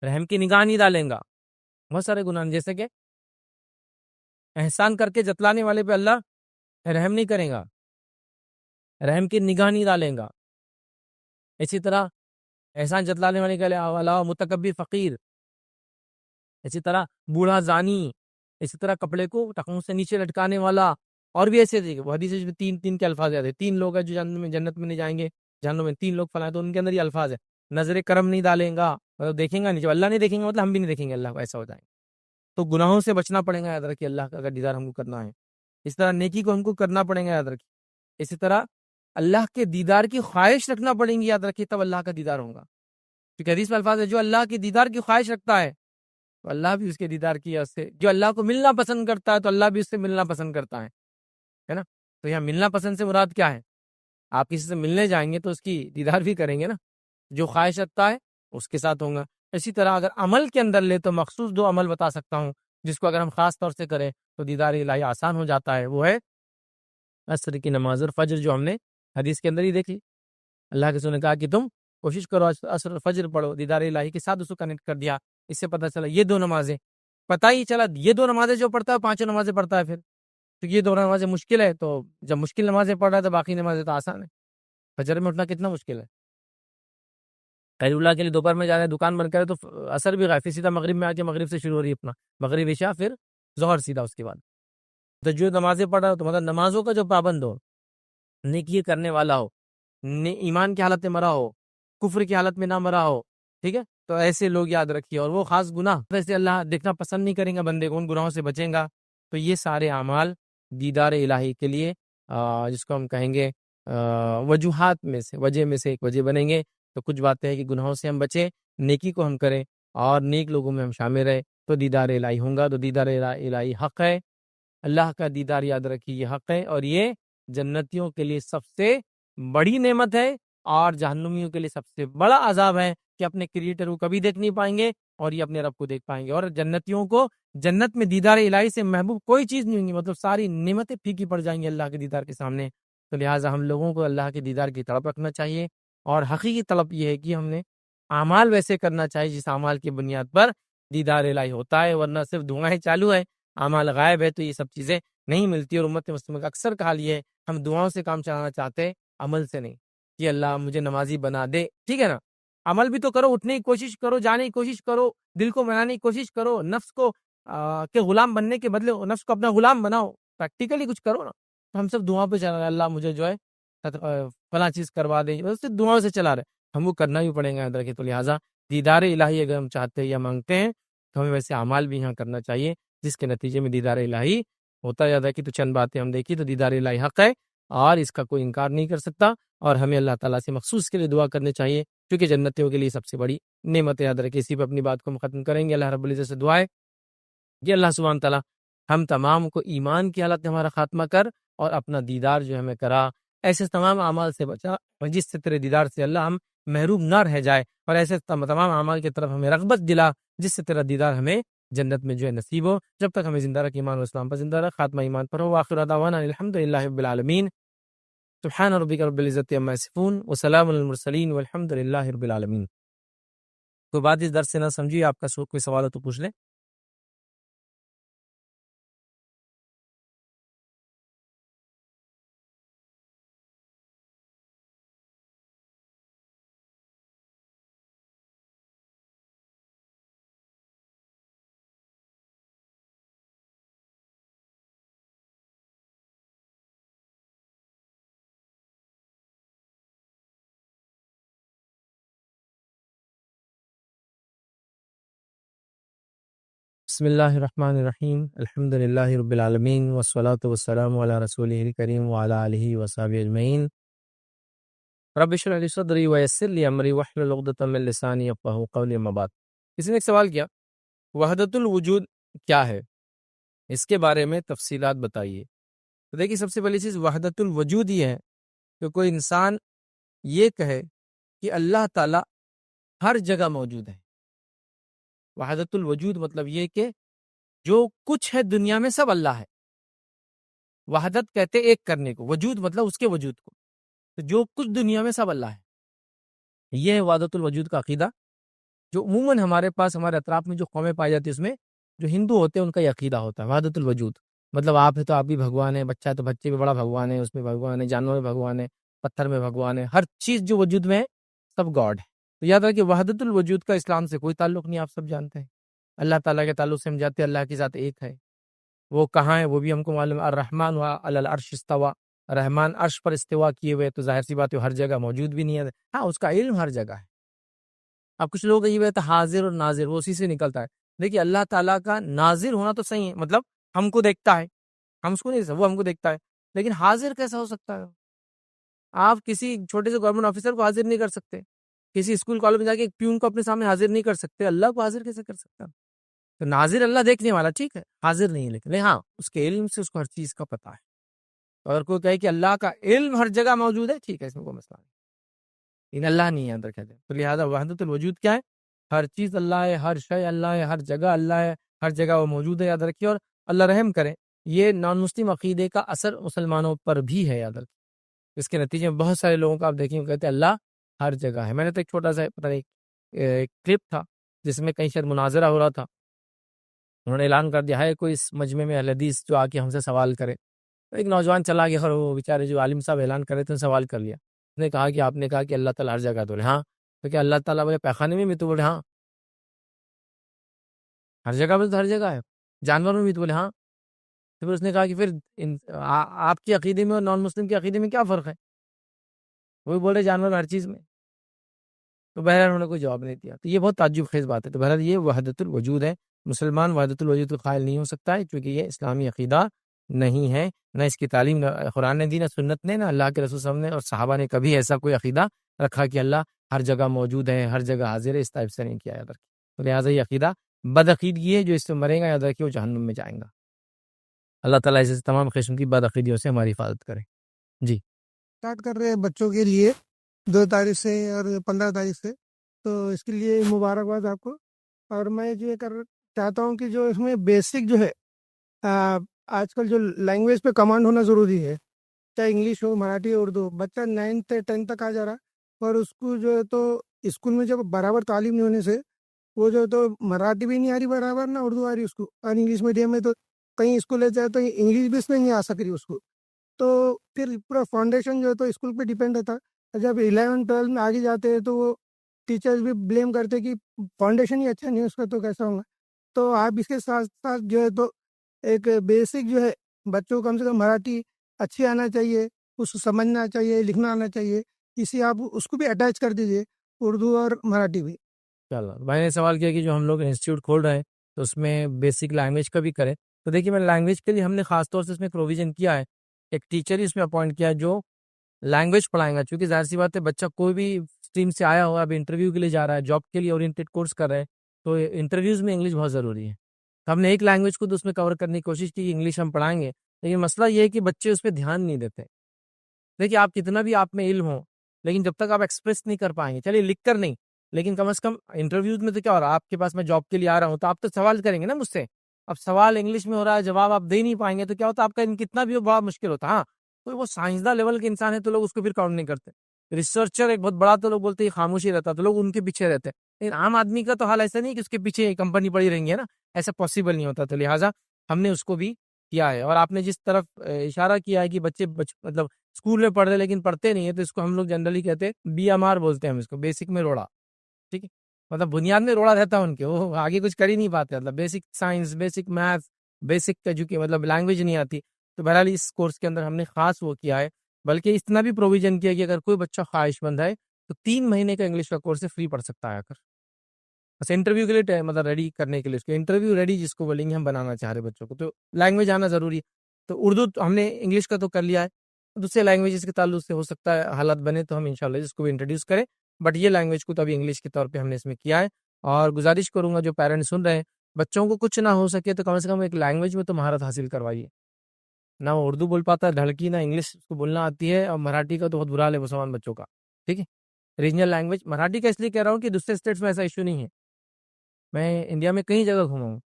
رحم کی نگاہ نہیں ڈالیں گا. بہت سارے گناہ، جیسے کہ احسان کر کے جتلانے والے پہ اللہ رحم نہیں کرے گا. رحم کی نگاہ نہیں ڈالیں گا. اسی طرح احسان جتلانے والے کے علاوہ متکبر فقیر، اسی طرح بوڑھا زانی، اسی طرح کپڑے کو ٹخنوں سے نیچے لٹکانے والا، اور بھی ایسے تھے. وہ حدیث میں تین کے الفاظ یاد ہے. 3 لوگ ہیں جو جنت میں نہیں جائیں گے، جہنم میں 3 لوگ فلاں، تو ان کے اندر یہ الفاظ ہے. نظر کرم نہیں ڈالیں گا، مطلب دیکھیں گا نہیں، جب اللہ نہیں دیکھیں گے مطلب ہم بھی نہیں دیکھیں گے اللہ کو، ایسا ہو جائے. تو گناہوں سے بچنا پڑے گا، یاد رکھیے، اللہ کا اگر دیدار ہم کو کرنا ہے. اس طرح نیکی کو ہم کو کرنا پڑے گا، یاد رکھیے. اسی طرح اللہ کے دیدار کی خواہش رکھنا پڑیں گی، یاد رکھیے، تب اللہ کا دیدار ہوگا. کیونکہ حدیث میں الفاظ ہے جو اللہ کے دیدار کی خواہش رکھتا ہے تو اللہ بھی اس کے دیدار کی اس سے، جو اللہ کو ملنا پسند کرتا ہے تو اللہ بھی اس سے ملنا پسند کرتا ہے نا. تو یہاں ملنا پسند سے مراد کیا ہے؟ آپ کسی سے ملنے جائیں گے تو اس کی دیدار بھی کریں گے نا. جو خواہش رکھتا ہے اس کے ساتھ ہوں گا. اسی طرح اگر عمل کے اندر لے تو مخصوص 2 عمل بتا سکتا ہوں جس کو اگر ہم خاص طور سے کریں تو دیدار الہی آسان ہو جاتا ہے. وہ ہے عصر کی نماز اور فجر، جو ہم نے حدیث کے اندر ہی دیکھی. اللہ کے رسول نے کہا کہ تم کوشش کرو عصر اور فجر پڑھو، دیدار الہی کے ساتھ اس کو کنیکٹ کر دیا. اس سے پتہ چلا یہ 2 نمازیں، پتہ ہی چلا یہ 2 نمازیں جو پڑھتا ہے 5 نمازیں پڑھتا ہے. پھر تو یہ 2 نمازیں مشکل ہے، تو جب مشکل نمازیں پڑھ رہا ہے تو باقی نمازیں تو آسان ہے. فجر میں اٹھنا کتنا مشکل ہے. خیر اللہ کے لیے دوپہر میں جا رہے ہیں، دکان بند کرے تو عصر بھی غائب، سیدھا مغرب میں آ کے مغرب سے شروع ہو رہی ہے اپنا، مغرب عشاء پھر ظہر سیدھا اس کے بعد. تو جو نمازیں پڑھ رہا ہو تو مطلب نمازوں کا جو پابند ہو، نیکی کرنے والا ہو، ایمان کی حالت میں مرا ہو، کفر کی حالت میں نہ مرا ہو، ٹھیک ہے، تو ایسے لوگ یاد رکھیے. اور وہ خاص گناہ ویسے اللہ دیکھنا پسند نہیں کریں گا بندے کو، ان گناہوں سے بچیں گا. تو یہ سارے اعمال دیدار الہی کے لیے جس کو ہم کہیں گے وجوہات میں سے، وجہ میں سے ایک وجہ بنیں گے. تو کچھ باتیں ہیں کہ گناہوں سے ہم بچیں، نیکی کو ہم کریں اور نیک لوگوں میں ہم شامل رہیں تو دیدار الہی ہوں گا. تو دیدار الہی حق ہے، اللہ کا دیدار یاد رکھیے یہ حق ہے، اور یہ جنتیوں کے لیے سب سے بڑی نعمت ہے، اور جہنمیوں کے لیے سب سے بڑا عذاب ہے کہ اپنے کریٹر کو کبھی دیکھ نہیں پائیں گے اور یہ اپنے رب کو دیکھ پائیں گے. اور جنتیوں کو جنت میں دیدار الہی سے محبوب کوئی چیز نہیں ہوگی، مطلب ساری نعمتیں پھیکی پڑ جائیں گی اللہ کے دیدار کے سامنے. تو لہٰذا ہم لوگوں کو اللہ کے دیدار کی طلب رکھنا چاہیے، اور حقیقی طلب یہ ہے کہ ہم نے اعمال ویسے کرنا چاہیے جس اعمال کی بنیاد پر دیدار الہی ہوتا ہے، ورنہ صرف دعائیں چالو ہے، اعمال غائب ہے، تو یہ سب چیزیں نہیں ملتی. اور امت مسلمہ کا اکثر کا حال یہ ہے ہم دعاؤں سے کام چلانا چاہتے ہیں، عمل سے نہیں کہ اللہ مجھے نمازی بنا دے. ٹھیک ہے نا، عمل بھی تو کرو، اٹھنے کی کوشش کرو، جانے کی کوشش کرو، دل کو منانے کی کوشش کرو، نفس کو کے غلام بننے کے بدلے نفس کو اپنا غلام بناؤ، پریکٹیکلی کچھ کرو نا. تو ہم سب دعاؤں پہ چلا رہے ہیں، اللہ مجھے جو ہے فلاں چیز کروا دے، بس دعاؤں سے چلا رہے، ہم کو کرنا بھی پڑے گا ادھر کے. تو لہٰذا دیدار الہی اگر ہم چاہتے ہیں یا مانگتے ہیں تو ہمیں ویسے اعمال بھی یہاں کرنا چاہیے جس کے نتیجے میں دیدار الہی ہوتا جاتا ہے. کہ تو چند باتیں ہم دیکھی تو دیدار الہی حق ہے اور اس کا کوئی انکار نہیں کر سکتا، اور ہمیں اللہ تعالیٰ سے مخصوص کے لیے دعا کرنی چاہیے کیونکہ جنتیوں کے لیے سب سے بڑی نعمت یاد رکھے. اسی پہ اپنی بات کو ہم ختم کریں گے. اللہ رب العزت سے دعا ہے کہ اللہ سبحانہ تعالیٰ ہم تمام کو ایمان کی حالت میں ہمارا خاتمہ کر اور اپنا دیدار جو ہمیں کرا، ایسے تمام اعمال سے بچا جس سے تیرے دیدار سے اللہ ہم محروم نہ رہ جائے، اور ایسے تمام اعمال کی طرف ہمیں رغبت دلا جس سے تیرا دیدار ہمیں جنت میں جو ہے نصیب ہو. جب تک ہمیں زندہ رکھ ایمان و اسلام پر زندہ رکھ، خاتمہ ایمان پر ہو. وآخر دعوانا الحمدللہ رب العالمین. سبحان ربک رب العزت عما یصفون وسلام علی المرسلین والحمد للہ رب العالمین. کوئی بات اس درس سے نہ سمجھی، آپ کا کوئی سوال ہو تو پوچھ لیں. بسم اللہ الرحمن الرحیم. الحمد للہ رب العالمین والصلاة والسلام علی رسولہ الکریم وعلی آلہ وصحبہ اجمعین. رب اشرح لی صدری ویسر لی امری واحلل عقدۃ من لسانی یفقہوا قولی. اما بعد، کسی نے ایک سوال کیا وحدت الوجود کیا ہے، اس کے بارے میں تفصیلات بتائیے. تو دیکھیے سب سے پہلی چیز وحدت الوجود یہ ہے کہ کوئی انسان یہ کہے کہ اللہ تعالیٰ ہر جگہ موجود ہے. وحدت الوجود مطلب یہ کہ جو کچھ ہے دنیا میں سب اللہ ہے. وحدت کہتے ایک کرنے کو، وجود مطلب اس کے وجود کو. تو جو کچھ دنیا میں سب اللہ ہے، یہ ہے وحدت الوجود کا عقیدہ، جو عموماً ہمارے پاس ہمارے اطراف میں جو قومیں پائی جاتی ہیں اس میں جو ہندو ہوتے ہیں ان کا یہ عقیدہ ہوتا ہے وحدت الوجود. مطلب آپ ہے تو آپ بھی بھگوان ہے، بچہ ہے تو بچے بھی بڑا بھگوان ہے، اس میں بھگوان ہے، جانور میں بھگوان ہے، پتھر میں بھگوان ہے، ہر چیز جو وجود میں ہے سب گاڈ ہے۔ تو یاد رکھیں وحدت الوجود کا اسلام سے کوئی تعلق نہیں، آپ سب جانتے ہیں۔ اللہ تعالیٰ کے تعلق سے ہم جانتے ہیں اللہ کی ذات ایک ہے، وہ کہاں ہے وہ بھی ہم کو معلوم ہے۔ الرحمن علی العرش استویٰ، رحمان عرش پر استوا کیے ہوئے، تو ظاہر سی بات ہے ہر جگہ موجود بھی نہیں ہے، ہاں اس کا علم ہر جگہ ہے۔ اب کچھ لوگ یہ تو حاضر اور ناظر، وہ اسی سے نکلتا ہے۔ دیکھیے اللہ تعالیٰ کا ناظر ہونا تو صحیح ہے، مطلب ہم کو دیکھتا ہے، ہم اس کو نہیں، وہ ہم کو دیکھتا ہے، لیکن حاضر کیسا ہو سکتا ہے؟ آپ کسی چھوٹے سے گورنمنٹ آفیسر کو حاضر نہیں کر سکتے، کسی اسکول کالج میں جا کے ایک پیون کو اپنے سامنے حاضر نہیں کر سکتے، اللہ کو حاضر کیسے کر سکتا؟ تو ناظر اللہ دیکھنے والا ٹھیک ہے، حاضر نہیں ہے، لیکن ہاں اس کے علم سے اس کو ہر چیز کا پتہ ہے۔ اگر کوئی کہے کہ اللہ کا علم ہر جگہ موجود ہے، ٹھیک ہے، اس میں کوئی مسئلہ نہیں، لیکن اللہ نہیں ہے اندر کہتے ہیں۔ تو لہٰذا وحدت الوجود کیا ہے؟ ہر چیز اللہ ہے، ہر شے اللہ ہے، ہر جگہ اللہ ہے، ہر جگہ وہ موجود ہے، یاد رکھیے۔ اور اللہ رحم کرے، یہ نان مسلم عقیدے کا اثر مسلمانوں پر بھی ہے، یاد رکھیے۔ اس کے نتیجے میں بہت سارے لوگوں کو آپ دیکھیں کہتے ہیں اللہ ہر جگہ ہے۔ میں نے تو ایک چھوٹا سا پتہ نہیں ایک کلپ تھا جس میں کہیں شاید مناظرہ ہو رہا تھا، انہوں نے اعلان کر دیا ہے کوئی اس مجمع میں اہل حدیث جو آ کے ہم سے سوال کرے، تو ایک نوجوان چلا گیا اور وہ بیچارے جو عالم صاحب اعلان کر رہے تھے سوال کر لیا۔ اس نے کہا کہ آپ نے کہا کہ اللہ تعالیٰ ہر جگہ، تو بولے ہاں، تو کیا اللہ تعالیٰ بولے پیخانے میں بھی؟ تو بولے ہاں۔ ہر جگہ بولے تو ہر جگہ ہے، جانوروں میں بھی؟ تو بولے ہاں۔ تو پھر اس نے کہا کہ پھر آپ کے عقیدے میں اور نان مسلم کے عقیدے میں کیا فرق ہے؟ وہی بول رہے جانور ہر چیز میں۔ تو بہرحال انہوں نے کوئی جواب نہیں دیا، تو یہ بہت تعجب خیز بات ہے۔ تو بہرحال یہ وحدت الوجود ہے، مسلمان وحدت الوجود کا قائل نہیں ہو سکتا ہے، کیونکہ یہ اسلامی عقیدہ نہیں ہے، نہ اس کی تعلیم نہ قرآن نے دی، نہ سنت نے، نہ اللہ کے رسول صلی اللہ علیہ وسلم نے اور صحابہ نے کبھی ایسا کوئی عقیدہ رکھا کہ اللہ ہر جگہ موجود ہے، ہر جگہ حاضر ہے، اس ٹائپ سے نہیں کیا، یاد رکھیے۔ تو لہٰذا یہ عقیدہ بدعقیدگی ہے، جو اس سے مرے گا یاد رکھیے وہ جہنم میں جائیں گا۔ اللہ تعالیٰ اس تمام قسم کی بدعقیدیوں سے ہماری حفاظت کرے۔ جی اسٹارٹ کر رہے ہیں بچوں کے لیے 2 تاریخ سے اور 15 تاریخ سے، تو اس کے لیے مبارکباد آپ کو۔ اور میں یہ چاہتا ہوں کہ جو اس میں بیسک جو ہے آج کل جو لینگویج پہ کمانڈ ہونا ضروری ہے، چاہے انگلش ہو، مراٹھی، اردو۔ بچہ 9th 10th تک آ جا رہا، اور اس کو جو ہے تو اسکول میں جب برابر تعلیم نہیں ہونے سے وہ جو ہے تو مراٹھی بھی نہیں آ رہی برابر، نہ اردو آ رہی اس کو، اور انگلش میڈیم میں تو کہیں اسکول لے جائے تو انگلش بھی اس میں نہیں آ سک رہی اس کو، تو پھر پورا فاؤنڈیشن جو ہے تو اسکول پہ ڈیپینڈ رہتا ہے۔ جب 11 12 میں آگے جاتے ہیں تو وہ ٹیچرز بھی بلیم کرتے کہ فاؤنڈیشن ہی اچھا نہیں اس کا، تو کیسا ہوگا۔ تو آپ اس کے ساتھ ساتھ جو ہے تو ایک بیسک جو ہے بچوں کو کم سے کم مراٹھی اچھی آنا چاہیے، اس کو سمجھنا چاہیے، لکھنا آنا چاہیے، اسی آپ اس کو بھی اٹیچ کر دیجیے، اردو اور مراٹھی بھی۔ چلو، بھائی نے سوال کیا کہ جو ہم لوگ انسٹیٹیوٹ کھول رہے ہیں تو اس میں بیسک لینگویج کا بھی کریں، تو دیکھیے میں لینگویج کے لیے ہم نے خاص طور سے اس میں پروویژن کیا ہے، ایک ٹیچر ہی اس میں اپوائنٹ کیا ہے جو لینگویج پڑھائیں گا، چونکہ ظاہر سی بات ہے بچہ کوئی بھی اسٹریم سے آیا ہوا اب انٹرویو کے لیے جا رہا ہے، جاب کے لیے اورینٹیڈ کورس کر رہے ہیں، تو انٹرویوز میں انگلش بہت ضروری ہے۔ تو ہم نے ایک لینگویج کو تو اس میں کور کرنے کی کوشش کی، انگلش ہم پڑھائیں گے، لیکن مسئلہ یہ ہے کہ بچے اس پہ دھیان نہیں دیتے۔ دیکھیے آپ کتنا بھی آپ میں علم ہو، لیکن جب تک آپ ایکسپریس نہیں کر پائیں گے، چلیے لکھ کر نہیں، لیکن کم از کم انٹرویوز میں تو کیا ہو رہا ہے، آپ کے پاس میں جاب کے لیے آ رہا ہوں تو آپ تو سوال کریں گے نا مجھ سے، اب سوال انگلش میں ہو رہا ہے، جواب آپ دے نہیں پائیں گے، تو کیا ہوتا ہے آپ کا کتنا بھی بڑا مشکل ہوتا ہے۔ ہاں کوئی وہ سائنسداں لیول کے انسان ہے تو لوگ اس کو پھر کاؤنٹ نہیں کرتے، ریسرچر ایک بہت بڑا تو لوگ بولتے ہیں خاموشی رہتا تو لوگ ان کے پیچھے رہتے ہیں، لیکن عام آدمی کا تو حال ایسا نہیں کہ اس کے پیچھے کمپنی پڑی رہیں گے نا، ایسا پاسبل نہیں ہوتا۔ تو لہٰذا ہم نے اس کو بھی کیا ہے، اور آپ نے جس طرف اشارہ کیا ہے کہ بچے مطلب اسکول میں پڑھ رہے لیکن پڑھتے نہیں ہے، تو اس کو ہم لوگ جنرلی کہتے ہیں BMR بولتے ہیں ہم اس کو، بیسک میں روڑا، ٹھیک ہے، مطلب بنیاد میں روڑا رہتا ہے ان کے، وہ آگے کچھ کر ہی نہیں پاتے، مطلب basic science, basic maths, basic مطلب لینگویج نہیں آتی۔ تو بہرحال اس کورس کے اندر ہم نے خاص وہ کیا ہے، بلکہ اتنا بھی پروویژن کیا کہ اگر کوئی بچہ خواہش مند ہے تو 3 مہینے کا انگلش کا کورس فری پڑھ سکتا ہے، اگر بس انٹرویو کے لیے مطلب ریڈی کرنے کے لیے، اس کو انٹرویو ریڈی جس کو بولیں گے ہم بنانا چاہ رہے بچوں کو، تو لینگویج آنا ضروری ہے۔ تو اردو ہم نے انگلش کا تو کر لیا ہے، دوسرے لینگویجز کے تعلق سے ہو سکتا ہے حالات بنے تو ہم انشاءاللہ اس کو بھی انٹروڈیوس کریں، بٹ یہ لینگویج کو تو ابھی انگلش کے طور پہ ہم نے اس میں کیا ہے۔ اور گزارش کروں گا جو پیرنٹس سن رہے ہیں، بچوں کو کچھ نہ ہو سکے تو کم سے کم ایک لینگویج میں تو مہارت حاصل کروائیے، نہ وہ اردو بول پاتا ہے دھڑکی، نہ انگلش اس کو بولنا آتی ہے، اور مراٹھی کا تو بہت برا حال ہے مسلمان بچوں کا، ٹھیک ہے۔ ریجنل لینگویج مراٹھی کا اس لیے کہہ رہا ہوں کہ دوسرے اسٹیٹس میں ایسا ایشو نہیں ہے، میں انڈیا میں کئی جگہ گھوما ہوں،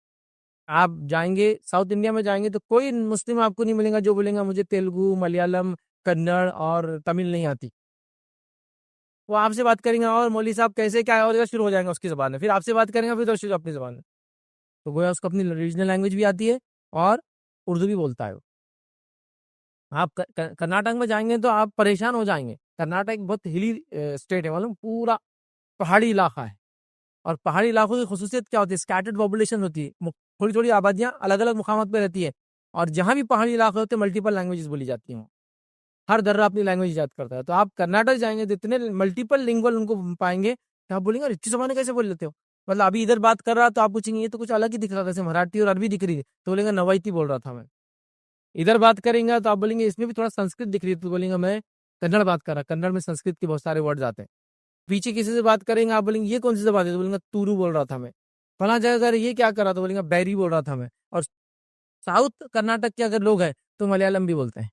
آپ جائیں گے ساؤتھ انڈیا میں جائیں گے تو کوئی مسلم آپ کو نہیں ملے گا جو بولیں گا مجھے تیلگو، ملیالم، کنڑ اور تمل نہیں آتی، وہ آپ سے بات کریں گے اور مولوی صاحب کیسے کیا ہے اور شروع ہو جائیں گا اس کی زبان میں، پھر آپ سے بات کریں گے پھر تو شروع اپنی زبان میں، تو گویا اس کو اپنی ریجنل لینگویج بھی آتی ہے اور اردو بھی بولتا ہے وہ۔ آپ کرناٹک میں جائیں گے تو آپ پریشان ہو جائیں گے، کرناٹک ایک بہت ہلی اسٹیٹ ہے، معلوم، پورا پہاڑی علاقہ ہے، اور پہاڑی علاقوں کی خصوصیت کیا ہوتی ہے؟ اسکیٹرڈ پاپولیشن ہوتی ہے، تھوڑی تھوڑی آبادیاں الگ الگ مقامات پہ رہتی ہے، اور جہاں بھی پہاڑی علاقے ہوتے ہیں ملٹیپل لینگویجز بولی جاتی ہیں، ہر درہ اپنی لینگویج یاد کرتا ہے. تو آپ کرناٹک جائیں گے تو اتنے ملٹیپل لنگول ان کو پائیں گے کہ آپ بولیں گے اتنی زبانیں کیسے بول لیتے ہو. مطلب ابھی ادھر بات کر رہا تو آپ پوچھیں گے یہ تو کچھ الگ ہی دکھ رہا تھا، جیسے مراٹھی اور عربی دکھ رہی ہے تو بولیں گے نوائتی بول رہا تھا میں. ادھر بات کریں گے تو آپ بولیں گے اس میں بھی تھوڑا سنسکرت دکھ رہی ہے تو بولیں گے میں کنڑ بات کر رہا. کنڑ میں سنسکرت کے بہت سارے ورڈز آتے ہیں. پیچھے کسی سے بات کریں گے آپ بولیں گے یہ کون سی زبان ہے تو بولیں گے تولو بول رہا تھا میں. فلاں جگہ یہ کیا کر رہا تو بولیں گے بیری بول رہا تھا میں. اور ساؤتھ کرناٹک کے اگر لوگ ہیں تو ملیالم بھی بولتے ہیں.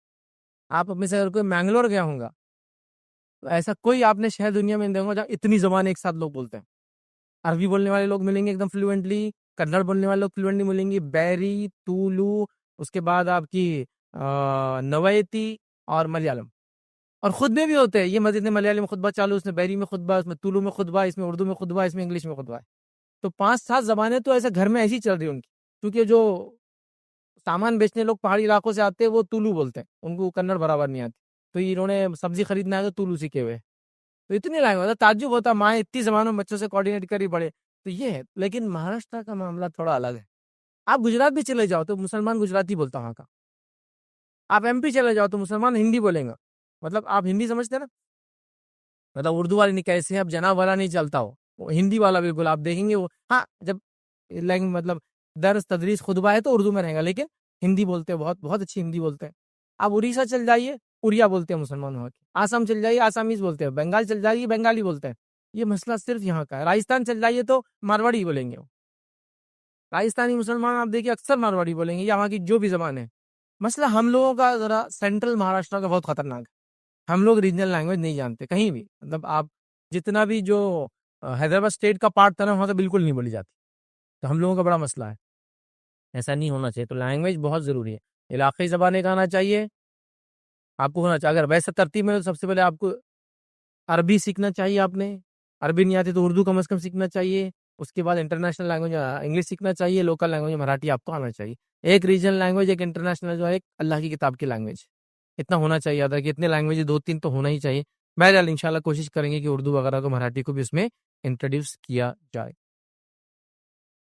آپ اپنے سے اگر کوئی مینگلور گیا ہوں گا تو ایسا کوئی آپ نے شہر دنیا میں نہیں دیکھا جہاں اتنی زبانیں ایک ساتھ لوگ بولتے ہیں. عربی بولنے والے لوگ ملیں گے ایک دم فلوئنٹلی، کنڑ بولنے والے لوگ فلوئنٹلی ملیں گے، بیری، تولو، اس کے بعد آپ کی نویتی اور ملیالم. اور خود میں بھی ہوتے ہیں، یہ مسجد میں ملیالی میں خطبہ چالو، اس میں بیری میں خطبہ، اس میں تولو میں خطبہ، اس میں اردو میں خطبہ، اس میں انگلش میں خطبہ ہے. تو 5-7 زبانیں تو ایسے گھر میں ایسی چل رہی ہیں ان کی. کیونکہ جو سامان بیچنے لوگ پہاڑی علاقوں سے آتے ہیں وہ تولو بولتے ہیں، ان کو کنڑ برابر نہیں آتی. تو انہوں نے سبزی خریدنا ہے تو تولو سیکھے ہوئے. تو اتنی لینگویج تعجب ہوتا، ماں اتنی زبانوں بچوں سے کوآرڈینیٹ کری پڑے. تو یہ ہے. لیکن مہاراشٹر کا معاملہ تھوڑا الگ ہے. آپ گجرات بھی چلے جاؤ تو مسلمان گجراتی بولتا وہاں کا. آپ ایم پی چلے جاؤ تو مسلمان ہندی بولیں گا. مطلب آپ ہندی سمجھتے ہیں نا، مطلب اردو والے نہیں کیسے اب جناب والا نہیں چلتا ہو، وہ ہندی والا بالکل آپ دیکھیں گے وہ. ہاں جب مطلب درس تدریس خطبہ ہے تو اردو میں رہے گا، لیکن ہندی بولتے ہیں، بہت بہت اچھی ہندی بولتے ہیں. آپ اڑیسہ چل جائیے اڑیا بولتے ہیں مسلمان وہاں کے. آسام چل جائیے آسامیز بولتے ہیں. بنگال چل جائیے بنگالی بولتے ہیں. یہ مسئلہ صرف یہاں کا ہے. راجستھان چل جائیے تو مارواڑی بولیں گے. راجستھانی مسلمان آپ دیکھیے اکثر مارواڑی بولیں گے، یا وہاں کی جو بھی زبان ہے. مسئلہ ہم لوگوں کا ذرا سینٹرل مہاراشٹر کا بہت خطرناک ہے. ہم لوگ ریجنل لینگویج نہیں جانتے کہیں بھی. مطلب آپ جتنا بھی جو حیدرآباد اسٹیٹ کا پارٹ تھا نا وہاں سے بالکل نہیں بولی جاتی. تو ہم لوگوں کا بڑا مسئلہ ہے. ایسا نہیں ہونا چاہیے. تو لینگویج بہت ضروری ہے. علاقائی زبانیں آنا چاہیے آپ کو ہونا چاہیے. اگر ویسے ترتیب میں تو سب سے پہلے آپ کو عربی سیکھنا چاہیے. آپ نے عربی نہیں آتی تو اردو کم از کم سیکھنا چاہیے. اس کے بعد انٹرنیشنل لینگویج انگلش سیکھنا چاہیے. لوکل لینگویج مراٹھی آپ کو آنا چاہیے. ایک ریجنل لینگویج، ایک انٹرنیشنل، جو ہے ایک اللہ کی کتاب کی لینگویج. اتنا ہونا چاہیے. یاد رکھیے اتنے لینگویج 2-3 تو ہونا ہی چاہیے. بہرحال انشاءاللہ کوشش کریں گے کہ اردو وغیرہ کو، مراٹھی کو بھی اس میں انٹروڈیوس کیا جائے.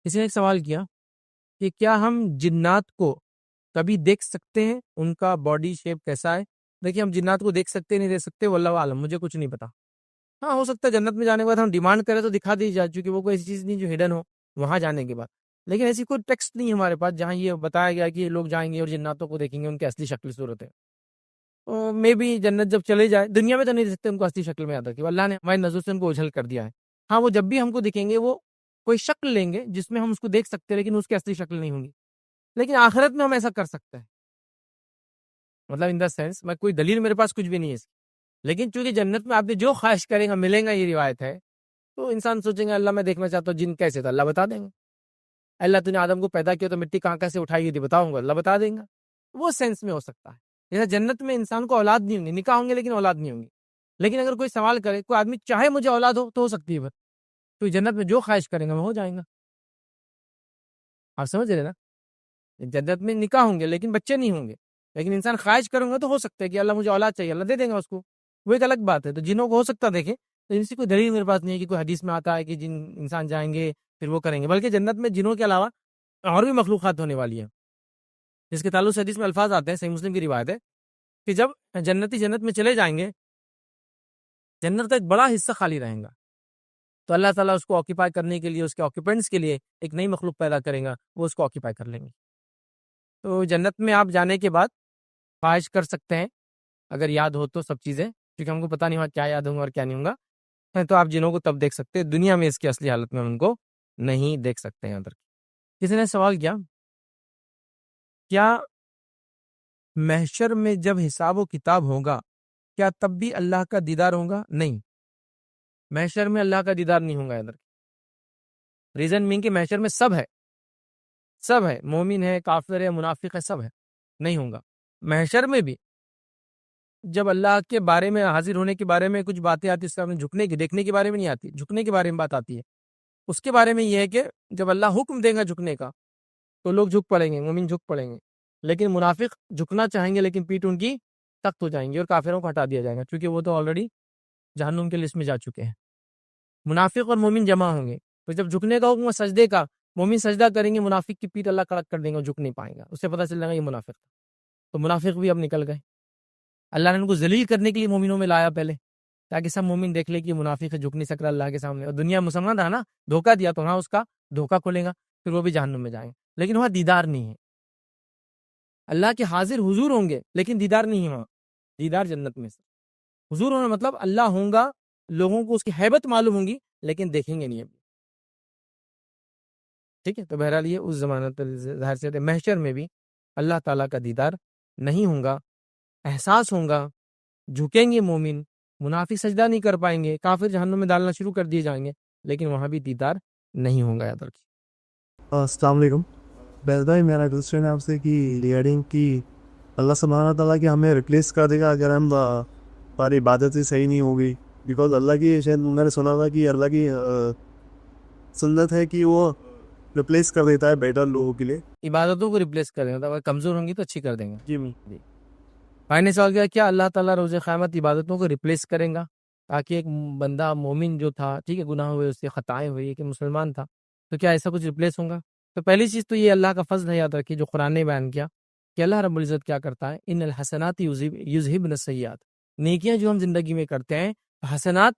کسی نے ایک سوال کیا کہ کیا ہم جنات کو کبھی دیکھ سکتے ہیں؟ ان کا باڈی شیپ کیسا ہے؟ دیکھیے ہم جنات کو دیکھ سکتے نہیں دیکھ سکتے واللہ عالم، مجھے کچھ نہیں پتا. ہاں ہو سکتا ہے جنت میں جانے کے بعد ہم ڈیمانڈ کریں تو دکھا دی جائے، چونکہ وہ کوئی ایسی چیز نہیں جو ہڈن ہو وہاں جانے کے بعد. لیکن ایسی کوئی ٹیکسٹ نہیں ہمارے پاس جہاں یہ بتایا گیا کہ لوگ جائیں گے اور جناتوں کو دیکھیں گے ان کی اصلی شکل صورت ہے. مے بی جنت جب چلے جائے، دنیا میں تو نہیں دیکھ سکتے ان کو اصلی شکل میں. یاد رکھیے اللہ نے ہماری نظر سے ان کو اوجھل کر دیا ہے. ہاں وہ جب بھی ہم کو دکھیں گے وہ کوئی شکل لیں گے جس میں ہم اس کو دیکھ سکتے ہیں، لیکن اس کی اصلی شکل نہیں ہوں گی. لیکن آخرت میں ہم ایسا کر سکتے ہیں. مطلب ان دا سینس میں کوئی دلیل میرے پاس کچھ بھی نہیں ہے اس کی. لیکن چونکہ جنت میں آپ نے جو خواہش کریں گا ملیں گا، یہ روایت ہے. تو انسان سوچیں گے اللہ میں دیکھنا چاہتا ہوں جن کیسے تھا، اللہ بتا دیں گے. اللہ تو نے آدم کو پیدا کیا تو مٹی کہاں سے اٹھائی تھی بتاؤں گا، اللہ بتا دیں گا. وہ سینس میں ہو سکتا ہے. جیسے جنت میں انسان کو اولاد نہیں ہوں گی، نکاح ہوں گے لیکن اولاد نہیں ہوں گی. لیکن اگر کوئی سوال کرے، کوئی آدمی چاہے مجھے اولاد ہو تو ہو سکتی ہے بس. تو جنت میں جو خواہش کریں گا وہ ہو جائیں گا. آپ سمجھ رہے نا؟ جنت میں نکاح ہوں گے لیکن بچے نہیں ہوں گے. لیکن انسان خواہش کروں گا تو ہو سکتا ہے کہ اللہ مجھے اولاد چاہیے، اللہ دے دیں گا اس کو. وہ ایک الگ بات ہے. تو جنوں کو ہو سکتا دیکھیں، تو ان سے کوئی دلیل میرے پاس نہیں ہے کہ کوئی حدیث میں آتا ہے کہ جن انسان جائیں گے پھر وہ کریں گے. بلکہ جنت میں جنوں کے علاوہ اور بھی مخلوقات ہونے والی ہیں، جس کے تعلق سے حدیث میں الفاظ آتے ہیں. صحیح مسلم کی روایت ہے کہ جب جنتی جنت میں چلے جائیں گے، جنت کا ایک بڑا حصہ خالی رہیں گا. تو اللہ تعالیٰ اس کو آکیپائی کرنے کے لیے، اس کے آکیپینٹس کے لیے ایک نئی مخلوق پیدا کریں گا، وہ اس کو آکیپائی کر لیں گے. تو جنت میں آپ جانے کے بعد خواہش کر سکتے ہیں اگر یاد ہو تو سب چیزیں، کیونکہ ہم کو پتہ نہیں ہوا کیا یاد ہوں گا اور کیا نہیں ہوں گا. تو آپ جنوں کو تب دیکھ سکتے ہیں، دنیا میں اس کی اصلی حالت میں ان کو نہیں دیکھ سکتے ہیں. ادھر کسی نے سوال کیا محشر میں جب حساب و کتاب ہوگا کیا تب بھی اللہ کا دیدار ہوگا؟ نہیں، محشر میں اللہ کا دیدار نہیں ہوگا. ادھر ریزن مین کہ محشر میں سب ہے، مومن ہے، کافر ہے، منافق ہے، سب ہے، نہیں ہوگا. محشر میں بھی جب اللہ کے بارے میں، حاضر ہونے کے بارے میں کچھ باتیں آتی، اس کا جھکنے کی، دیکھنے کے بارے میں نہیں آتی، جھکنے کے بارے میں بات آتی ہے. اس کے بارے میں یہ ہے کہ جب اللہ حکم دے گا جھکنے کا تو لوگ جھک پڑیں گے، مومن جھک پڑیں گے. لیکن منافق جھکنا چاہیں گے لیکن پیٹھ ان کی تخت ہو جائیں گے اور کافروں کو ہٹا دیا جائے گا، کیونکہ وہ تو آلریڈی جہنم کے لسٹ میں جا چکے ہیں۔ منافق اور مومن جمع ہوں گے، تو جب جھکنے کا حکم سجدے کا، مومن سجدہ کریں گے، منافق کی پیٹھ اللہ کڑک کر دیں گے اور جھک نہیں پائیں گا، اس سے پتہ چل جائے گا یہ منافق تھا۔ تو منافق بھی اب نکل گئے۔ اللہ نے ان کو ذلیل کرنے کے لیے مومنوں میں لایا پہلے، تاکہ سب مومن دیکھ لے کہ یہ منافق ہے، جھک نہیں سک رہا اللہ کے سامنے، اور دنیا مسلمان تھا نا، دھوکہ دیا تو وہاں اس کا دھوکہ کھلے گا، پھر وہ بھی جہنم میں جائیں گے، لیکن وہاں دیدار نہیں ہے۔ اللہ کے حاضر حضور ہوں گے لیکن دیدار نہیں ہے وہاں، دیدار جنت میں سے۔ حضور ہونا مطلب اللہ ہوں گا، لوگوں کو اس کی ہیبت معلوم ہوں گی لیکن دیکھیں گے نہیں ابھی، ٹھیک ہے۔ تو بہرحال یہ اس ضمانت ظاہر سے محشر میں بھی اللہ تعالیٰ کا دیدار نہیں ہوں گا، احساس ہوں گا، جھکیں گے مومن، منافق سجدہ نہیں کر پائیں گے، کافر جہنم میں ڈالنا شروع کر دیے جائیں گے، لیکن وہاں بھی دیدار نہیں ہوں گا، یاد رکھیے۔ السلام علیکم بھائی، میرا کوشچن ہے آپ سے کہ ریگارڈنگ کہ اللہ سبحانہ تعالیٰ کہ ہمیں ریپلیس کر دے گا اگر ہم ہماری عبادت ہی صحیح نہیں ہوگی، بیکاز اللہ کی شاید میں نے سنا تھا کہ اللہ کی سنت ہے کہ وہ ریپلیس کر دیتا ہے بیٹر لوگوں کے لیے، عبادتوں کو ریپلیس کر دیں گے، اگر کمزور ہوں گی تو اچھی کر دیں گے۔ جی بھائی نے سوال کیا، کیا اللہ تعالیٰ روز قیامت عبادتوں کو ریپلیس کریں گا؟ تاکہ ایک بندہ مومن جو تھا، ٹھیک ہے، گناہ ہوئے، اس سے خطائیں ہوئی، کہ مسلمان تھا، تو کیا ایسا کچھ ریپلیس ہوگا؟ تو پہلی چیز تو یہ اللہ کا فضل ہے، یاد رکھیے، جو قرآن نے بیان کیا کہ اللہ رب العزت کیا کرتا ہے، ان الحسنات یذہبن السیئات، نیکیاں جو ہم زندگی میں کرتے ہیں، حسنات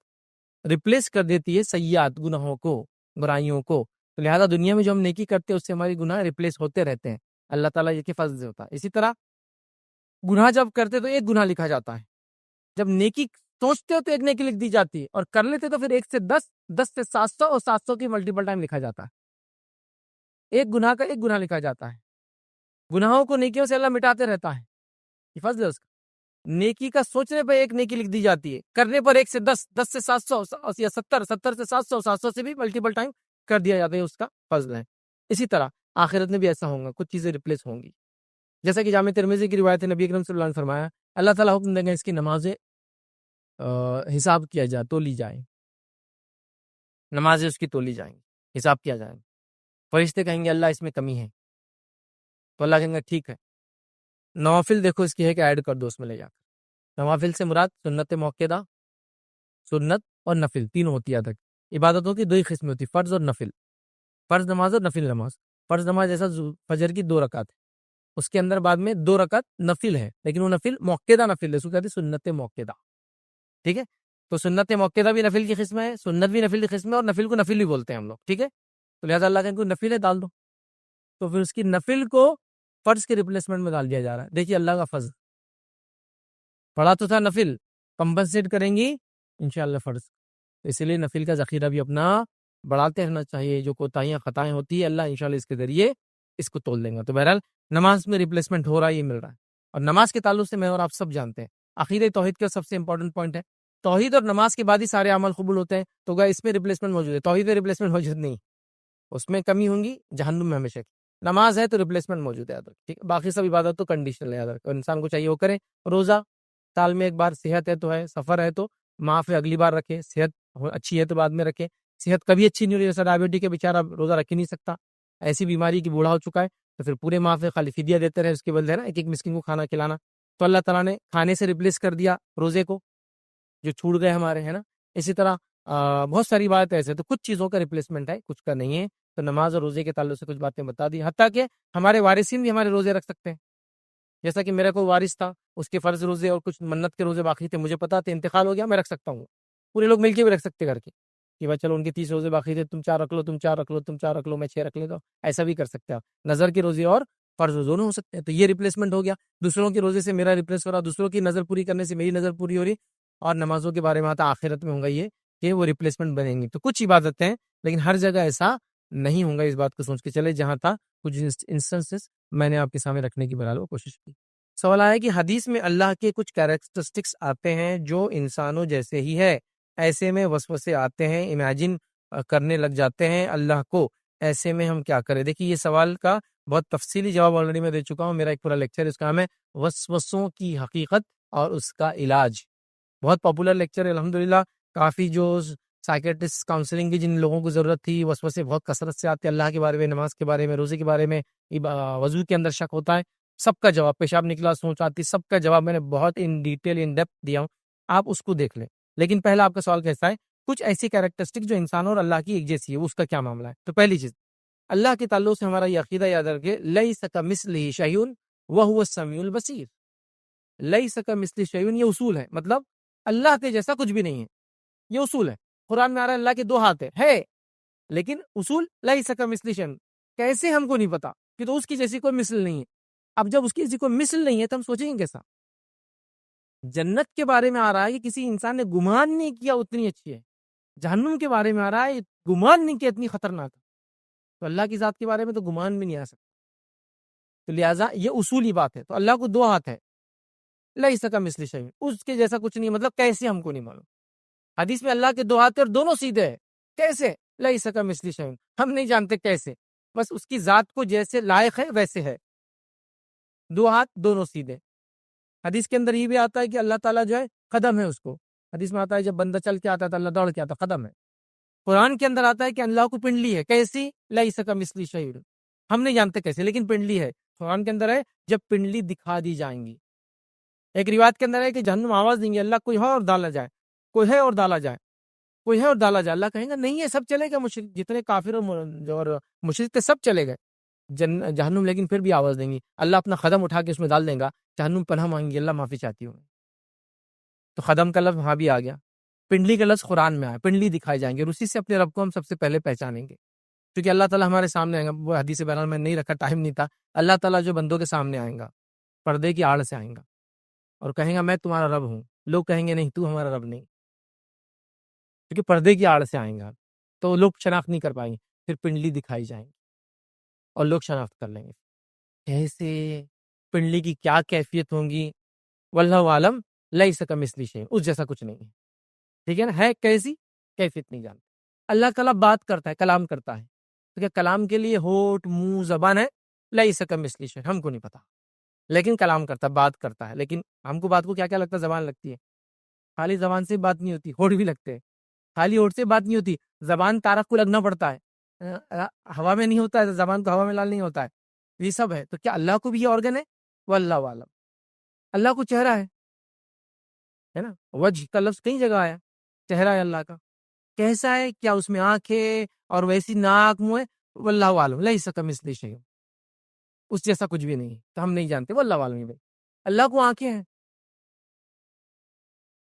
ریپلیس کر دیتی ہے سیئات، گناہوں کو، برائیوں کو، تو لہذا دنیا میں جو ہم نیکی کرتے ہیں اس سے ہماری گناہ ریپلیس ہوتے رہتے ہیں، اللہ تعالیٰ یہ کے فضل سے ہوتا ہے۔ اسی طرح گناہ جب کرتے تو ایک گناہ لکھا جاتا ہے، جب نیکی سوچتے ہو تو ایک نیکی لکھ دی جاتی ہے، اور کر لیتے تو پھر 1 سے 10، 10 سے 700 اور 700 کی ملٹیپل ٹائم لکھا جاتا ہے، ایک گناہ کا ایک گناہ لکھا جاتا ہے۔ گناہوں کو نیکیوں سے اللہ مٹاتے رہتا ہے، یہ فضل ہے اس کا۔ نیکی کا سوچنے پر ایک نیکی لکھ دی جاتی ہے، کرنے پر 1 سے 10، 10 سے 700 یا 70، 70 سے 700، 700 سے بھی multiple ٹائم کر دیا جاتا ہے، اس کا فضل ہے۔ اسی طرح آخرت میں بھی ایسا ہوگا، کچھ چیزیں ریپلیس ہوں گی، جیسا کہ جامع ترمذی کی روایت ہے، نبی اکرم صلی اللہ علیہ وسلم نے فرمایا، اللہ تعالیٰ حکم دیں گے اس کی نمازیں حساب کیا جائے، تولی جائیں، نمازیں اس کی تولی جائیں، حساب کیا جائے، فرشتے کہیں گے اللہ اس میں کمی ہے، تو اللہ کہیں گے ٹھیک ہے، نوافل دیکھو اس کی ہے کہ ایڈ کر دو اس میں لے جا کر۔ نوافل سے مراد سنت موقعہ، سنت اور نفل تینوں ہوتی ہے تک۔ عبادتوں کی 2 ہی قسمیں ہوتی، فرض اور نفل، فرض نماز اور نفل نماز۔ فرض نماز جیسا فجر کی 2 رکعت ہے، اس کے اندر بعد میں 2 رکعت نفل ہے، لیکن وہ نفل موقعہ نفل ہے، اس کو کہتے ہیں سنت موقعہ، ٹھیک ہے۔ تو سنت موقعہ بھی نفل کی قسم ہے، سنت بھی نفل کی قسم ہے، اور نفل کو نفل بھی بولتے ہیں ہم لوگ، ٹھیک ہے۔ تو لہٰذا اللہ کہیں کوئی نفل ہے ڈال دو، تو پھر اس کی نفل کو فرض کے ریپلیسمنٹ میں ڈال دیا جا رہا ہے۔ دیکھیے اللہ کا فضل، پڑھا تو تھا نفل، کمپنسیٹ کریں گی انشاءاللہ فرض، تو اسی لیے نفل کا ذخیرہ بھی اپنا بڑھاتے رہنا چاہیے، جو کوتاہیاں خطائیں ہوتی ہے اللہ انشاءاللہ اس کے ذریعے اس کو تول دیں گا۔ تو بہرحال نماز میں ریپلیسمنٹ ہو رہا ہے، یہ مل رہا ہے، اور نماز کے تعلق سے میں اور آپ سب جانتے ہیں عقیدہ توحید کا سب سے امپورٹنٹ پوائنٹ ہے، توحید اور نماز کے بعد ہی سارے عمل قبول ہوتے ہیں، تو گا اس میں ریپلیسمنٹ موجود ہے، توحید میں ریپلیسمنٹ موجود نہیں، اس میں کمی ہوں گی جہنم میں ہمیشہ کی۔ نماز ہے تو ریپلیسمنٹ موجود ہے، یاد رکھ، ٹھیک ہے۔ باقی سب عبادت تو کنڈیشنل ہے، یاد رکھ، اور انسان کو چاہیے وہ کرے۔ روزہ سال میں ایک بار، صحت ہے تو ہے، سفر ہے تو معاف ہے اگلی بار رکھے، صحت اچھی ہے تو بعد میں رکھے، صحت کبھی اچھی نہیں ہوئی، جیسا ڈائبٹی کے بیچارہ روزہ رکھ ہی نہیں سکتا، ایسی بیماری کی بوڑھا ہو چکا ہے، تو پھر پورے معاف ہے، خالی فدیہ دیتے رہے، اس کے بدلے نا ایک ایک مسکین کو کھانا کھلانا، تو اللہ تعالیٰ نے کھانے سے ریپلیس کر دیا روزے کو، جو چھوٹ گئے ہمارے، ہے نا۔ اسی طرح بہت ساری بات ایسے، تو کچھ چیزوں کا ریپلیسمنٹ ہے، کچھ کا نہیں ہے۔ تو نماز اور روزے کے تعلق سے کچھ باتیں بتا دی، حتیٰ کہ ہمارے وارثین بھی ہمارے روزے رکھ سکتے ہیں، جیسا کہ میرا کوئی وارث تھا، اس کے فرض روزے اور کچھ منت کے روزے باقی تھے، مجھے پتا تھا انتقال ہو گیا، میں رکھ سکتا ہوں، پورے لوگ مل کے بھی رکھ سکتے کر کے، کہ بھائی چلو ان کے 30 روزے باقی تھے، تم 4 رکھ لو، تم 4 رکھ لو، تم 4 رکھ لو، میں 6 رکھ لیتا ہوں، ایسا بھی کر سکتے ہیں آپ۔ نظر کے روزے اور فرض دونوں ہو سکتے ہیں، تو یہ ریپلیسمنٹ ہو گیا، دوسروں کے روزے سے میرا ریپلیس ہو رہا، دوسروں کی نظر پوری کرنے سے میری نظر پوری ہو رہی، اور نمازوں کے بارے میں آتا آخرت میں ہوگا یہ کہ وہ ریپلیسمنٹ بنیں گی۔ تو کچھ عبادتیں ہیں، لیکن ہر جگہ ایسا نہیں ہوگا، اس بات کو سوچ کے چلے، جہاں تھا کچھ انسٹنسز میں نے آپ کے سامنے رکھنے کی بہرحال وہ کوشش کی۔ سوال آیا کہ حدیث میں اللہ کے کچھ کیریکٹرسٹکس آتے ہیں جو انسانوں جیسے ہی ہے، ایسے میں وسوسے آتے ہیں، امیجن کرنے لگ جاتے ہیں اللہ کو، ایسے میں ہم کیا کریں؟ دیکھیے یہ سوال کا بہت تفصیلی جواب آلریڈی میں دے چکا ہوں، میرا ایک پورا لیکچر اس کا نام ہے وسوسوں کی حقیقت اور اس کا علاج، بہت پاپولر لیکچر ہے الحمدللہ۔ کافی جو سائیکیٹرسٹ کاؤنسلنگ کی جن لوگوں کو ضرورت تھی، وسوسے بہت کثرت سے آتے، اللہ کے بارے میں، نماز کے بارے میں، روزے کے بارے میں، وضو کے اندر شک ہوتا ہے، سب کا جواب، پیشاب نکلا، سوچ آتی، سب کا جواب میں نے بہت ان ڈیٹیل ان ڈیپتھ دیا ہوں، آپ اس کو دیکھ لیں۔ لیکن پہلا آپ کا سوال کیسا ہے؟ کچھ ایسی کیریکٹرسٹک جو انسانوں اور اللہ کی ایک جیسی ہے، اس کا کیا معاملہ ہے؟ تو پہلی چیز، اللہ کے تعلق سے ہمارا یہ عقیدہ یاد رکھے، لیس کمثلہ شیء وہو السمیع البصیر۔ لیس کمثلہ شیء، یہ اصول ہے، مطلب اللہ کے جیسا کچھ بھی نہیں ہے، یہ اصول ہے۔ قرآن میں آ رہا ہے اللہ کے 2 ہاتھ ہے، لیکن اصول لیس کمثلہ شیء، کیسے ہم کو نہیں پتا، کہ تو اس کی جیسی کوئی مثل نہیں ہے۔ اب جب اس کی جیسی کوئی مثل نہیں ہے تو ہم سوچیں گے کیسا؟ جنت کے بارے میں آ رہا ہے کہ کسی انسان نے گمان نہیں کیا اتنی اچھی ہے، جہنم کے بارے میں آ رہا ہے گمان نہیں کیا اتنی خطرناک ہے، تو اللہ کی ذات کے بارے میں تو گمان بھی نہیں آ سکتا۔ تو لہٰذا یہ اصولی بات ہے۔ تو اللہ کو 2 ہاتھ ہے، لیس کمثلہ شیء، اس کے جیسا کچھ نہیں، مطلب کیسے ہم کو نہیں معلوم۔ حدیث میں اللہ کے 2 ہاتھ اور دونوں سیدھے ہیں، کیسے؟ لیس کمثلہ شیء، ہم نہیں جانتے کیسے، بس اس کی ذات کو جیسے لائق ہے ویسے ہے، 2 ہاتھ دونوں سیدھے۔ حدیث کے اندر یہ بھی آتا ہے کہ اللہ تعالیٰ جو ہے قدم ہے اس کو، حدیث میں آتا ہے جب بندہ چل کے آتا ہے تو اللہ دوڑ کے آتا، قدم ہے۔ قرآن کے اندر آتا ہے کہ اللہ کو پنڈلی ہے، کیسی؟ لیس کمثلہ شیء، ہم نہیں جانتے کیسے، لیکن پنڈلی ہے۔ قرآن کے اندر ہے جب پنڈلی دکھا دی جائیں گی۔ ایک روایت کے اندر ہے کہ جہنم آواز دیں گے، اللہ کوئی ہے اور ڈالا جائے، کوئی ہے اور ڈالا جائے، کوئی ہے اور ڈالا جائے۔ اللہ کہیں گا نہیں ہے، سب چلے گئے، مشرک جتنے کافر اور مشرک تھے سب چلے گئے جہنم، لیکن پھر بھی آواز دیں گی، اللہ اپنا قدم اٹھا کے اس میں ڈال دیں گا، جہنم پناہ مانگیں گی، اللہ معافی چاہتی ہوں۔ تو قدم کا لفظ وہاں بھی آ گیا، پنڈلی کا لفظ قرآن میں آیا، پنڈلی دکھائی جائیں گے، اور اسی سے اپنے رب کو ہم سب سے پہلے پہچانیں گے، کیونکہ اللہ تعالیٰ ہمارے سامنے آئیں گا۔ وہ حدیث بیان میں نہیں رکھا، ٹائم نہیں تھا۔ اللہ تعالیٰ جو بندوں کے سامنے آئیں گا، پردے کی آڑ سے آئیں گا اور کہیں گا میں تمہارا رب ہوں، لوگ کہیں گے نہیں تو ہمارا رب نہیں، کیونکہ پردے کی آڑ سے آئیں گا تو لوگ شناخت نہیں کر پائیں گے، پھر پنڈلی دکھائی جائیں گی اور لوگ شناخت کر لیں گے۔ کیسے؟ پنڈلی کی کیا کیفیت ہوں گی؟ واللہ عالم، لیس کمثلہ شیء، اس جیسا کچھ نہیں ہے، ٹھیک ہے نا؟ ہے کیسی کیفیت نہیں جانتے۔ اللہ تعالیٰ بات کرتا ہے، کلام کرتا ہے، تو کیا کلام کے لیے ہونٹ، منہ، زبان ہے؟ لیس کمثلہ شیء، ہم کو نہیں پتا، لیکن کلام کرتا ہے، بات کرتا ہے۔ لیکن ہم کو بات کو کیا کیا لگتا ہے؟ زبان لگتی ہے، خالی زبان سے بات نہیں ہوتی، ہونٹ بھی لگتے ہیں، خالی ہونٹ سے بات نہیں ہوتی، زبان تارک کو لگنا پڑتا ہے، ہوا میں نہیں ہوتا ہے، زبان کو ہوا میں لال نہیں ہوتا ہے، یہ سب ہے۔ تو کیا اللہ کو بھی یہ آرگن ہے؟ واللہ عالم۔ اللہ کو چہرہ ہے نا، وجہ کا لفظ کئی جگہ آیا، چہرہ ہے اللہ کا، کیسا ہے؟ کیا اس میں آنکھیں اور ویسی ناک، منہ ہے؟ واللہ عالم، لیس کمثلہ شیء، اس جیسا کچھ بھی نہیں ہے، تو ہم نہیں جانتے، واللہ عالم۔ بھائی اللہ کو آنکھیں ہیں،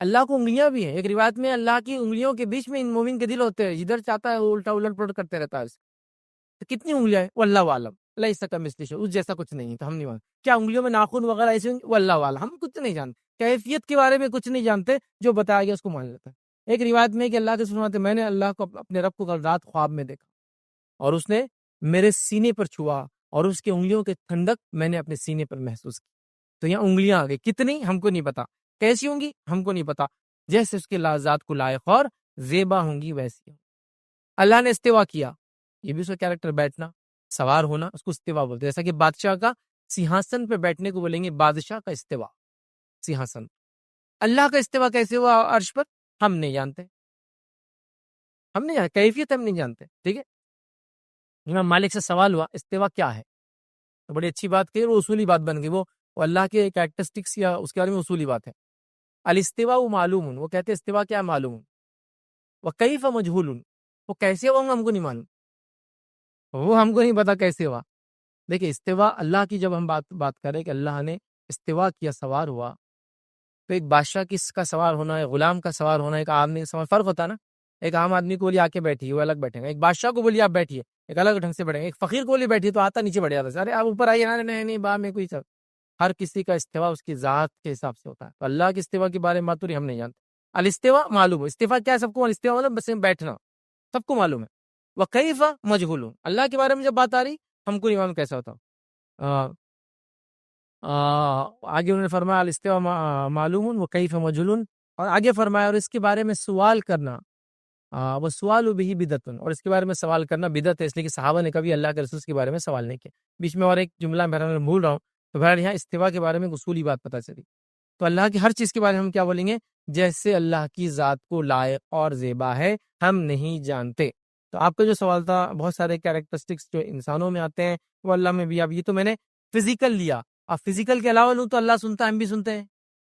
اللہ کو انگلیاں بھی ہیں، ایک روایت میں اللہ کی انگلیوں کے بیچ میں ان مومن کے دل ہوتے ہیں، جدھر چاہتا ہے وہ الٹا الٹ پلٹ کرتے رہتا ہے، تو کتنی انگلیاں ہیں؟ واللہ عالم، لیس کمثلہ شیء، اس جیسا کچھ نہیں ہے، تو ہم نہیں مانتے۔ کیا انگلیوں میں ناخن وغیرہ ایسے ہوں گے؟ واللہ عالم، ہم کچھ نہیں جانتے، کیفیت کے بارے میں کچھ نہیں جانتے، جو بتایا گیا اس کو مان لیتا ہے۔ ایک روایت میں کہ اللہ کے فرماتے ہیں میں نے اللہ کو، اپنے رب کو کل رات خواب میں دیکھا اور اس نے میرے سینے پر چھوا اور اس کے انگلیوں کے ٹھنڈک میں نے اپنے سینے پر محسوس کی۔ تو یہاں انگلیاں آ گئی، کتنی ہم کو نہیں پتا، کیسی ہوں گی ہم کو نہیں پتا، جیسے اس کے ذات کو لائق اور زیبا ہوں گی ویسی۔ اللہ نے استوا کیا، یہ بھی اس کا کیریکٹر، بیٹھنا، سوار ہونا، اس کو استوا بولتے ہیں، جیسا کہ بادشاہ کا سیاہسن پہ بیٹھنے کو بولیں گے بادشاہ کا استوا، سیاہسن۔ اللہ کا استوا کیسے ہوا عرش پر؟ ہم نہیں جانتے، ہم نہیں جانتے، کیفیت ہم نہیں جانتے، ٹھیک ہے۔ امام مالک سے سوال ہوا استوا کیا ہے، تو بڑی اچھی بات کہی، وہ اصولی بات بن گئی، وہ اللہ کے کیریکٹرسٹکس یا اس کے بارے میں اصولی بات ہے۔ الاستوا معلوم، وہ کہتے ہیں استوا کیا معلوم، وکیف مجہول، وہ کیسے ہوا ہم کو نہیں معلوم، وہ ہم کو نہیں پتا کیسے ہوا۔ دیکھیں استوا اللہ کی جب ہم بات کریں کہ اللہ نے استوا کیا، سوار ہوا، تو ایک بادشاہ کس کا سوار ہونا ہے، غلام کا سوار ہونا، ایک آدمی کا سوار، فرق ہوتا ہے نا۔ ایک عام آدمی کو بولی آ کے بیٹھیے، وہ الگ بیٹھے گا، ایک بادشاہ کو بولی آپ بیٹھیے، ایک الگ ڈھنگ سے بیٹھے گا، ایک فقیر کو بولی بیٹھیے تو آتا نیچے بیٹھ جاتا ہے، ارے آپ اوپر آئیے، نہیں با میں کوئی سب، ہر کسی کا استوا اس کی ذات کے حساب سے ہوتا ہے۔ تو اللہ کے استوا کے بارے میں ماتوری ہم نہیں جانتے۔ الاستوا معلوم ہے، استوا کیا ہے سب کو، الاستوا مطلب بس بیٹھنا، سب کو معلوم ہے۔ وکیف مجہول، اللہ کے بارے میں جب بات آ رہی ہم کو نہیں معلوم کیسا ہوتا۔ آگے انہوں نے فرمایا الاستوا معلوم وکیف مجہول، اور آگے فرمایا اور اس کے بارے میں سوال کرنا، وہ سوال بھی بدعت، اور اس کے بارے میں سوال کرنا بدعت ہے، اس لیے کہ صحابہ نے کبھی اللہ کے رسول کے بارے میں سوال نہیں کیا۔ بیچ میں اور ایک جملہ بہرحال میں بھول رہا ہوں، تو بہرحال یہاں استوا کے بارے میں اصولی بات پتہ چلی۔ تو اللہ کی ہر چیز کے بارے میں ہم کیا بولیں گے؟ جیسے اللہ کی ذات کو لائق اور زیبا ہے، ہم نہیں جانتے۔ تو آپ کا جو سوال تھا، بہت سارے کیریکٹرسٹکس جو انسانوں میں آتے ہیں وہ اللہ میں بھی، اب یہ تو میں نے فزیکل لیا، اب فزیکل کے علاوہ لوں تو اللہ سنتا ہے، ہم بھی سنتے ہیں،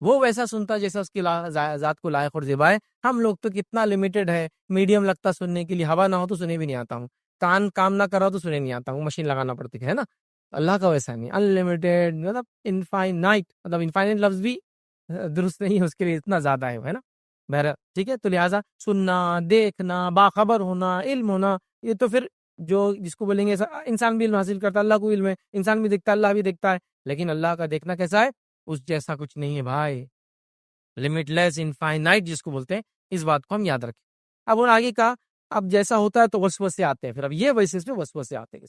وہ ویسا سنتا جیسا اس کی ذات کو لائق اور زیبا ہے. ہم لوگ تو کتنا لمیٹڈ ہے، میڈیم لگتا سننے کے لیے، ہوا نہ ہو تو سنے بھی نہیں آتا ہوں، کان کام نہ کر رہا تو سنے نہیں آتا ہوں، مشین لگانا پڑتی ہے نا. اللہ کا ویسا نہیں، انلمیٹڈ، مطلب انفائنائٹ، مطلب انفائنائٹ لفظ بھی درست نہیں ہے اس کے لیے، اتنا زیادہ ہے نا. بہرحال ٹھیک ہے. تو لہٰذا سننا، دیکھنا، باخبر ہونا، علم ہونا، یہ تو پھر جو جس کو بولیں گے انسان بھی علم حاصل کرتا ہے، اللہ کو علم ہے، انسان بھی دیکھتا ہے، اللہ بھی دیکھتا ہے، لیکن اللہ کا دیکھنا کیسا ہے؟ اس جیسا کچھ نہیں ہے بھائی، لمٹ لیس، انفائنائٹ جس کو بولتے ہیں. اس بات کو ہم یاد رکھیں. اب وہ آگے کا، اب جیسا ہوتا ہے تو وسوسے آتے ہیں. پھر اب یہ بیسس پہ وسوسے آتے ہیں.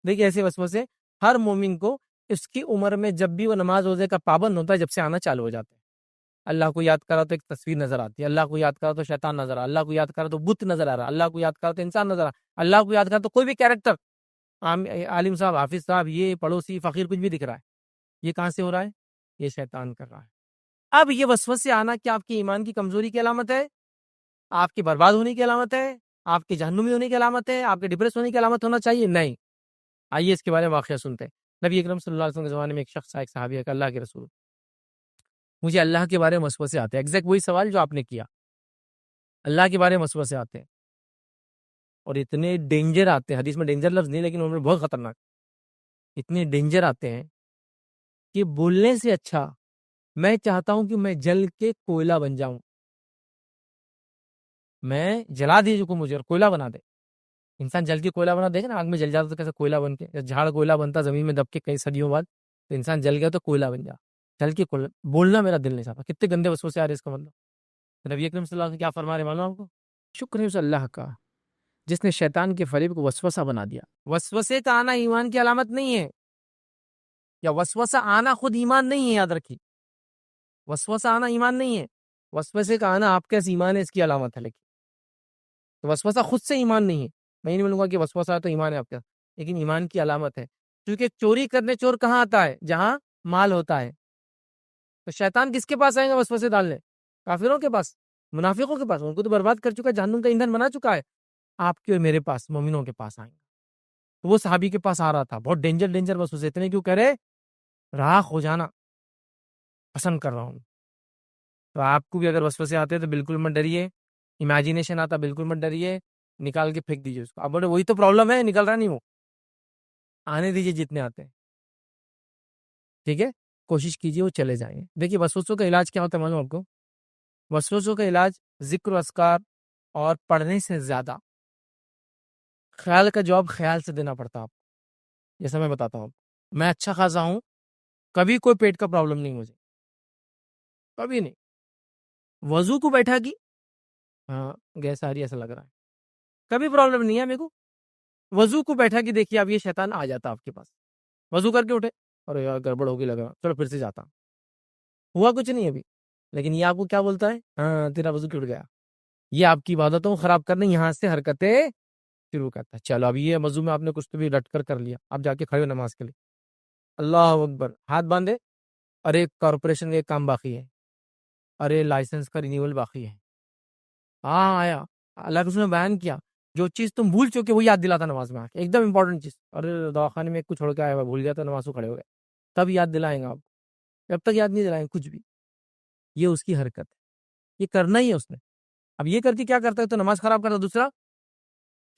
دیکھیے ایسے وسوسے ہر مومن کو اس کی عمر میں جب بھی وہ نماز روزے کا پابند ہوتا ہے جب سے آنا چالو ہو جاتے ہیں. اللہ کو یاد کرا تو ایک تصویر نظر آتی ہے، اللہ کو یاد کرا تو شیطان نظر آ رہا، اللہ کو یاد کرا تو بت نظر آ رہا، اللہ کو یاد کرا تو انسان نظر آ رہا، اللہ کو یاد کرا تو کوئی بھی کیریکٹر، عالم صاحب، حافظ صاحب، یہ پڑوسی، فقیر، کچھ بھی دکھ رہا ہے. یہ کہاں سے ہو رہا ہے؟ یہ شیطان کر رہا ہے. اب یہ وسوسے آنا کیا آپ کی ایمان کی کمزوری کی علامت ہے؟ آپ کے برباد ہونے کی علامت ہے؟ آپ کے جہنمی ہونے کی علامت ہے؟ آپ کے ڈپریس ہونے کی علامت ہونا چاہیے؟ نہیں. آئیے اس کے بارے میں واقعہ سنتے ہیں. نبی اکرم صلی اللہ علیہ وسلم کے زمانے میں ایک شخص، ایک صحابی ہے کہ اللہ کے رسول، مجھے اللہ کے بارے میں وسوسے آتے ہیں. ایگزیکٹ وہی سوال جو آپ نے کیا، اللہ کے بارے میں وسوسے آتے ہیں، اور اتنے ڈینجر آتے ہیں. حدیث میں ڈینجر لفظ نہیں، لیکن ان میں بہت خطرناک، اتنے ڈینجر آتے ہیں کہ بولنے سے اچھا میں چاہتا ہوں کہ میں جل کے کوئلہ بن جاؤں. میں جلا دیجیے کو مجھے اور کوئلہ بنا دے. انسان جل کے کوئلہ بنا دے گا نا، آگ میں جل جاتا تو کیسے کوئلہ بن کے، جھاڑ کوئلہ بنتا زمین میں دب کے کئی صدیوں بعد، تو انسان جل گیا تو کوئلہ بن جا. جل کے کوئلہ بولنا میرا دل نہیں چاہتا. کتنے گندے وسوسے آ رہے اس کا مطلب. نبی اکرم صلی اللہ علیہ وسلم کیا فرما رہے معلوم آپ کو؟ شکر ہے اس اللہ کا جس نے شیطان کے فریب کو وسوسہ بنا دیا. وسوسے کا آنا ایمان کی علامت نہیں ہے، یا وسوسہ آنا خود ایمان نہیں ہے. یاد رکھیے، وسوسہ آنا ایمان نہیں ہے، وسوسے کا آنا آپ کے ایمان ہے اس کی علامت ہے. لیکن تو وسوسہ خود سے ایمان نہیں ہے. میں نہیں بولوں گا کہ وسوسہ ہے تو ایمان ہے آپ کا، لیکن ایمان کی علامت ہے. کیونکہ چوری کرنے چور کہاں آتا ہے؟ جہاں مال ہوتا ہے. تو شیطان کس کے پاس آئیں گا وسوسے ڈالنے؟ کافروں کے پاس، منافقوں کے پاس. ان کو تو برباد کر چکا ہے، جہنم کا ایندھن بنا چکا ہے. آپ کے اور میرے پاس، مومنوں کے پاس آئیں گے. تو وہ صحابی کے پاس آ رہا تھا، بہت ڈینجر وسوسے. اتنے کیوں کہہ رہے؟ راخ ہو جانا پسند کر رہا ہوں. تو آپ کو بھی اگر وسوسے آتے تو بالکل مت ڈریے. امیجینیشن آتا بالکل مت ڈریے، نکال کے پھینک دیجیے اس کو. اب بولے وہی تو پرابلم ہے، نکل رہا نہیں، وہ آنے دیجیے جتنے آتے ہیں. ٹھیک ہے، کوشش کیجیے وہ چلے جائیں. دیکھیے وسوسوں کا علاج کیا ہوتا ہے معلوم آپ کو؟ وسوسوں کا علاج ذکر و اذکار اور پڑھنے سے زیادہ خیال کا جواب خیال سے دینا پڑتا ہے آپ کو. جیسا میں بتاتا ہوں، میں اچھا خاصا ہوں، کبھی کوئی پیٹ کا پرابلم نہیں مجھے، کبھی نہیں. وضو کو بیٹھا کی، ہاں گیس آ رہی ہے ایسا لگ رہا ہے، کبھی پرابلم نہیں ہے میرے کو. وضو کو بیٹھا کی دیکھیے اب یہ شیطان آ جاتا آپ کے پاس. وضو کر کے اٹھے، ارے یار گڑبڑ ہوگی لگ رہا، چلو پھر سے جاتا. ہوا کچھ نہیں ابھی، لیکن یہ آپ کو کیا بولتا ہے؟ ہاں تیرا وضو ٹوٹ گیا. یہ آپ کی عبادتوں کو خراب کرنے یہاں سے حرکتیں شروع کرتا ہے. چلو اب یہ وضو میں آپ نے کچھ تو بھی رٹ کر لیا، آپ جا کے کھڑے ہو نماز کے لیے، اللہ اکبر، ہاتھ باندھے، ارے کارپوریشن کا ایک کام باقی ہے، ارے لائسنس کا رینیول باقی ہے. ہاں آیا، اللہ کے رسول نے بیان کیا جو چیز تم بھول چکے وہ یاد دلاتا نماز میں آ کے، ایک دم امپورٹنٹ چیز. ارے دواخانے میں کچھ چھوڑ کے آیا ہوا بھول گیا تو نماز کو کھڑے ہو گئے، تب یاد دلائیں گا آپ. جب تک یاد نہیں دلائیں کچھ بھی. یہ اس کی حرکت ہے، یہ کرنا ہی ہے اس نے. اب یہ کر کے کیا کرتا ہے؟ تو نماز خراب کرتا. دوسرا،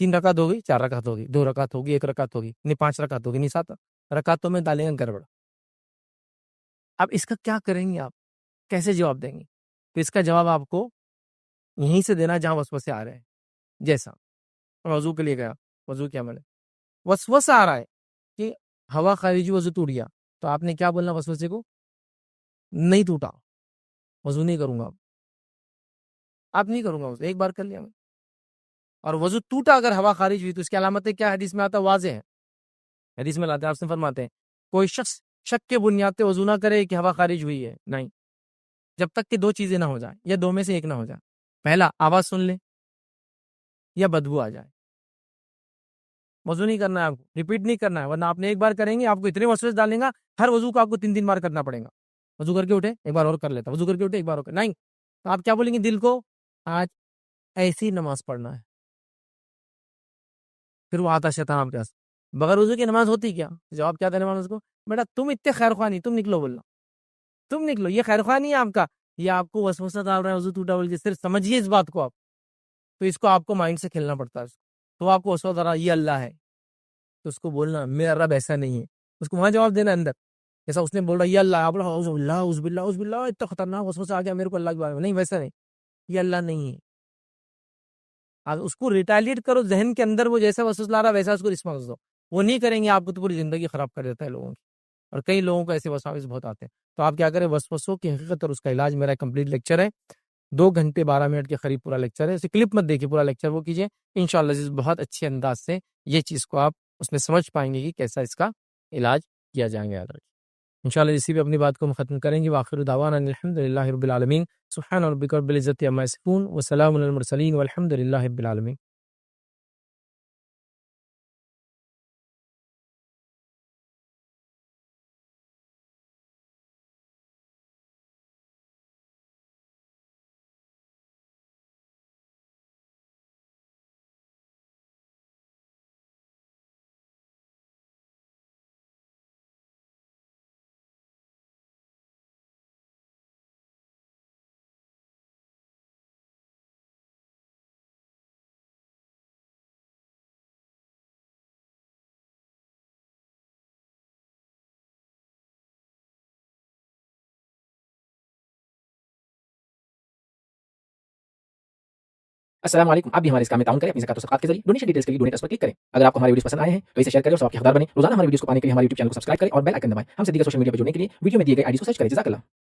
3 رکعت ہو گئی، 4 رکعت ہوگی، 2 رکعت ہوگی، 1 رکعت ہوگی، نہیں 5 رکعت ہوگی، نہیں 7 رکعتوں میں ڈالیں گے گڑبڑ. اب اس کا کیا کریں گے آپ؟ کیسے جواب دیں گے؟ تو اس کا جواب آپ کو یہیں سے دینا جہاں وسوسے آ رہے ہیں. جیسا وضو کے لیے گیا، وضو کیا میں نے، وسوسہ آ رہا ہے کہ ہوا خارجی، وضو ٹوٹ گیا، تو آپ نے کیا بولنا وسوسے کو؟ نہیں ٹوٹا، وضو نہیں کروں گا. آپ نہیں کروں گا وضو، ایک بار کر لیا میں. اور وضو ٹوٹا اگر ہوا خارج ہوئی تو اس کی علامتیں کیا حدیث میں آتا؟ واضح ہے. حدیث میں لاتے ہیں، آپ سے فرماتے ہیں کوئی شخص شک کے بنیاد پہ وضو نہ کرے کہ ہوا خارج ہوئی ہے، نہیں، جب تک کہ 2 چیزیں نہ ہو جائیں، یا 2 میں سے ایک نہ ہو جائے. پہلا، آواز سن لے، یا بدبو آ جائے. وضو نہیں کرنا ہے آپ کو، ریپیٹ نہیں کرنا ہے، ورنہ آپ نے ایک بار کریں گے آپ کو اتنے وسوسے ڈالیں گا، ہر وضو کو آپ کو 3 بار کرنا پڑے گا. وضو کر کے اٹھے ایک بار اور کر لیتا، وضو کر کے اٹھے ایک بار اور کر، نہیں. تو آپ کیا بولیں گے دل کو؟ آج ایسی نماز پڑھنا ہے. پھر وہ آتا شیطان آپ کے پاس، بغیر وضو کی نماز ہوتی کیا؟ جواب کیا دینے والا اس کو؟ بیٹا تم اتنے خیر خواہ نہیں، تم نکلو، بولنا تم نکلو، یہ خیر خواہ نہیں ہے آپ کا، یہ آپ کو وسوسہ ڈال رہا ہے وضو ٹوٹا بول کے، صرف سمجھیے اس بات کو آپ، تو اس کو آپ کو مائنڈ سے کھیلنا پڑتا ہے، تو آپ کو وسوسہ ڈال رہا ہے یہ اللہ ہے، تو اس کو بولنا میرا رب ایسا نہیں ہے، اس کو وہاں جواب دینا اندر، جیسا اس نے بول رہا یہ اللہ ہے، آپ بولا اعوذ باللہ اعوذ باللہ اعوذ باللہ، اتنا خطرناک وسوسہ آ گیا میرے کو اللہ کے بارے میں، نہیں ویسا نہیں، یہ اللہ نہیں ہے، آپ اس کو ریٹیلیٹ کرو، ذہن کے اندر وہ جیسا وسوسہ لا رہا ویسا اس کو رسپانس دو، وہ نہیں کریں گے آپ کو تو پوری زندگی خراب کر دیتا ہے لوگوں کی، اور کئی لوگوں کو ایسے وساوس بہت آتے ہیں، تو آپ کیا کریں، وسوسوں کی حقیقت اور اس کا علاج، میرا کمپلیٹ لیکچر ہے، 2 گھنٹے 12 منٹ کے قریب پورا لیکچر ہے، اسے کلپ مت دیکھیے، پورا لیکچر وہ کیجیے، انشاءاللہ عزیز بہت اچھے انداز سے یہ چیز کو آپ اس میں سمجھ پائیں گے کہ کیسا اس کا علاج کیا جائیں گے، انشاءاللہ اسی پہ اپنی بات کو ہم ختم کریں گے، وآخر دعوانا الحمدللہ رب العالمین، سبحان ربک رب العزت عما یصفون وسلام علی المرسلین والحمدللہ رب العالمین۔ السلام علیکم، آپ بھی ہمارے اس کام میں تعاون کریں اپنی زکات و صدقات کے ذریعے، ڈونیشن ڈیٹیلز کے لیے ڈونیٹ اس پر کلک کریں۔ اگر آپ کو ہمارے ویڈیوز پسند آئے ہیں تو اسے شیئر کریں اور ثواب کے حقدار بنیں۔ روزانہ ہمارے ویڈیوز کو پانے کے لیے ہمارے یوٹیوب چینل کو سبسکرائب کریں اور بیل آئکن دبائیں۔ ہم سے دیگر سوشل میڈیا پر جڑنے کے لیے ویڈیو میں دیے گئے آئی ڈی کو سرچ کریں۔ جزاک اللہ۔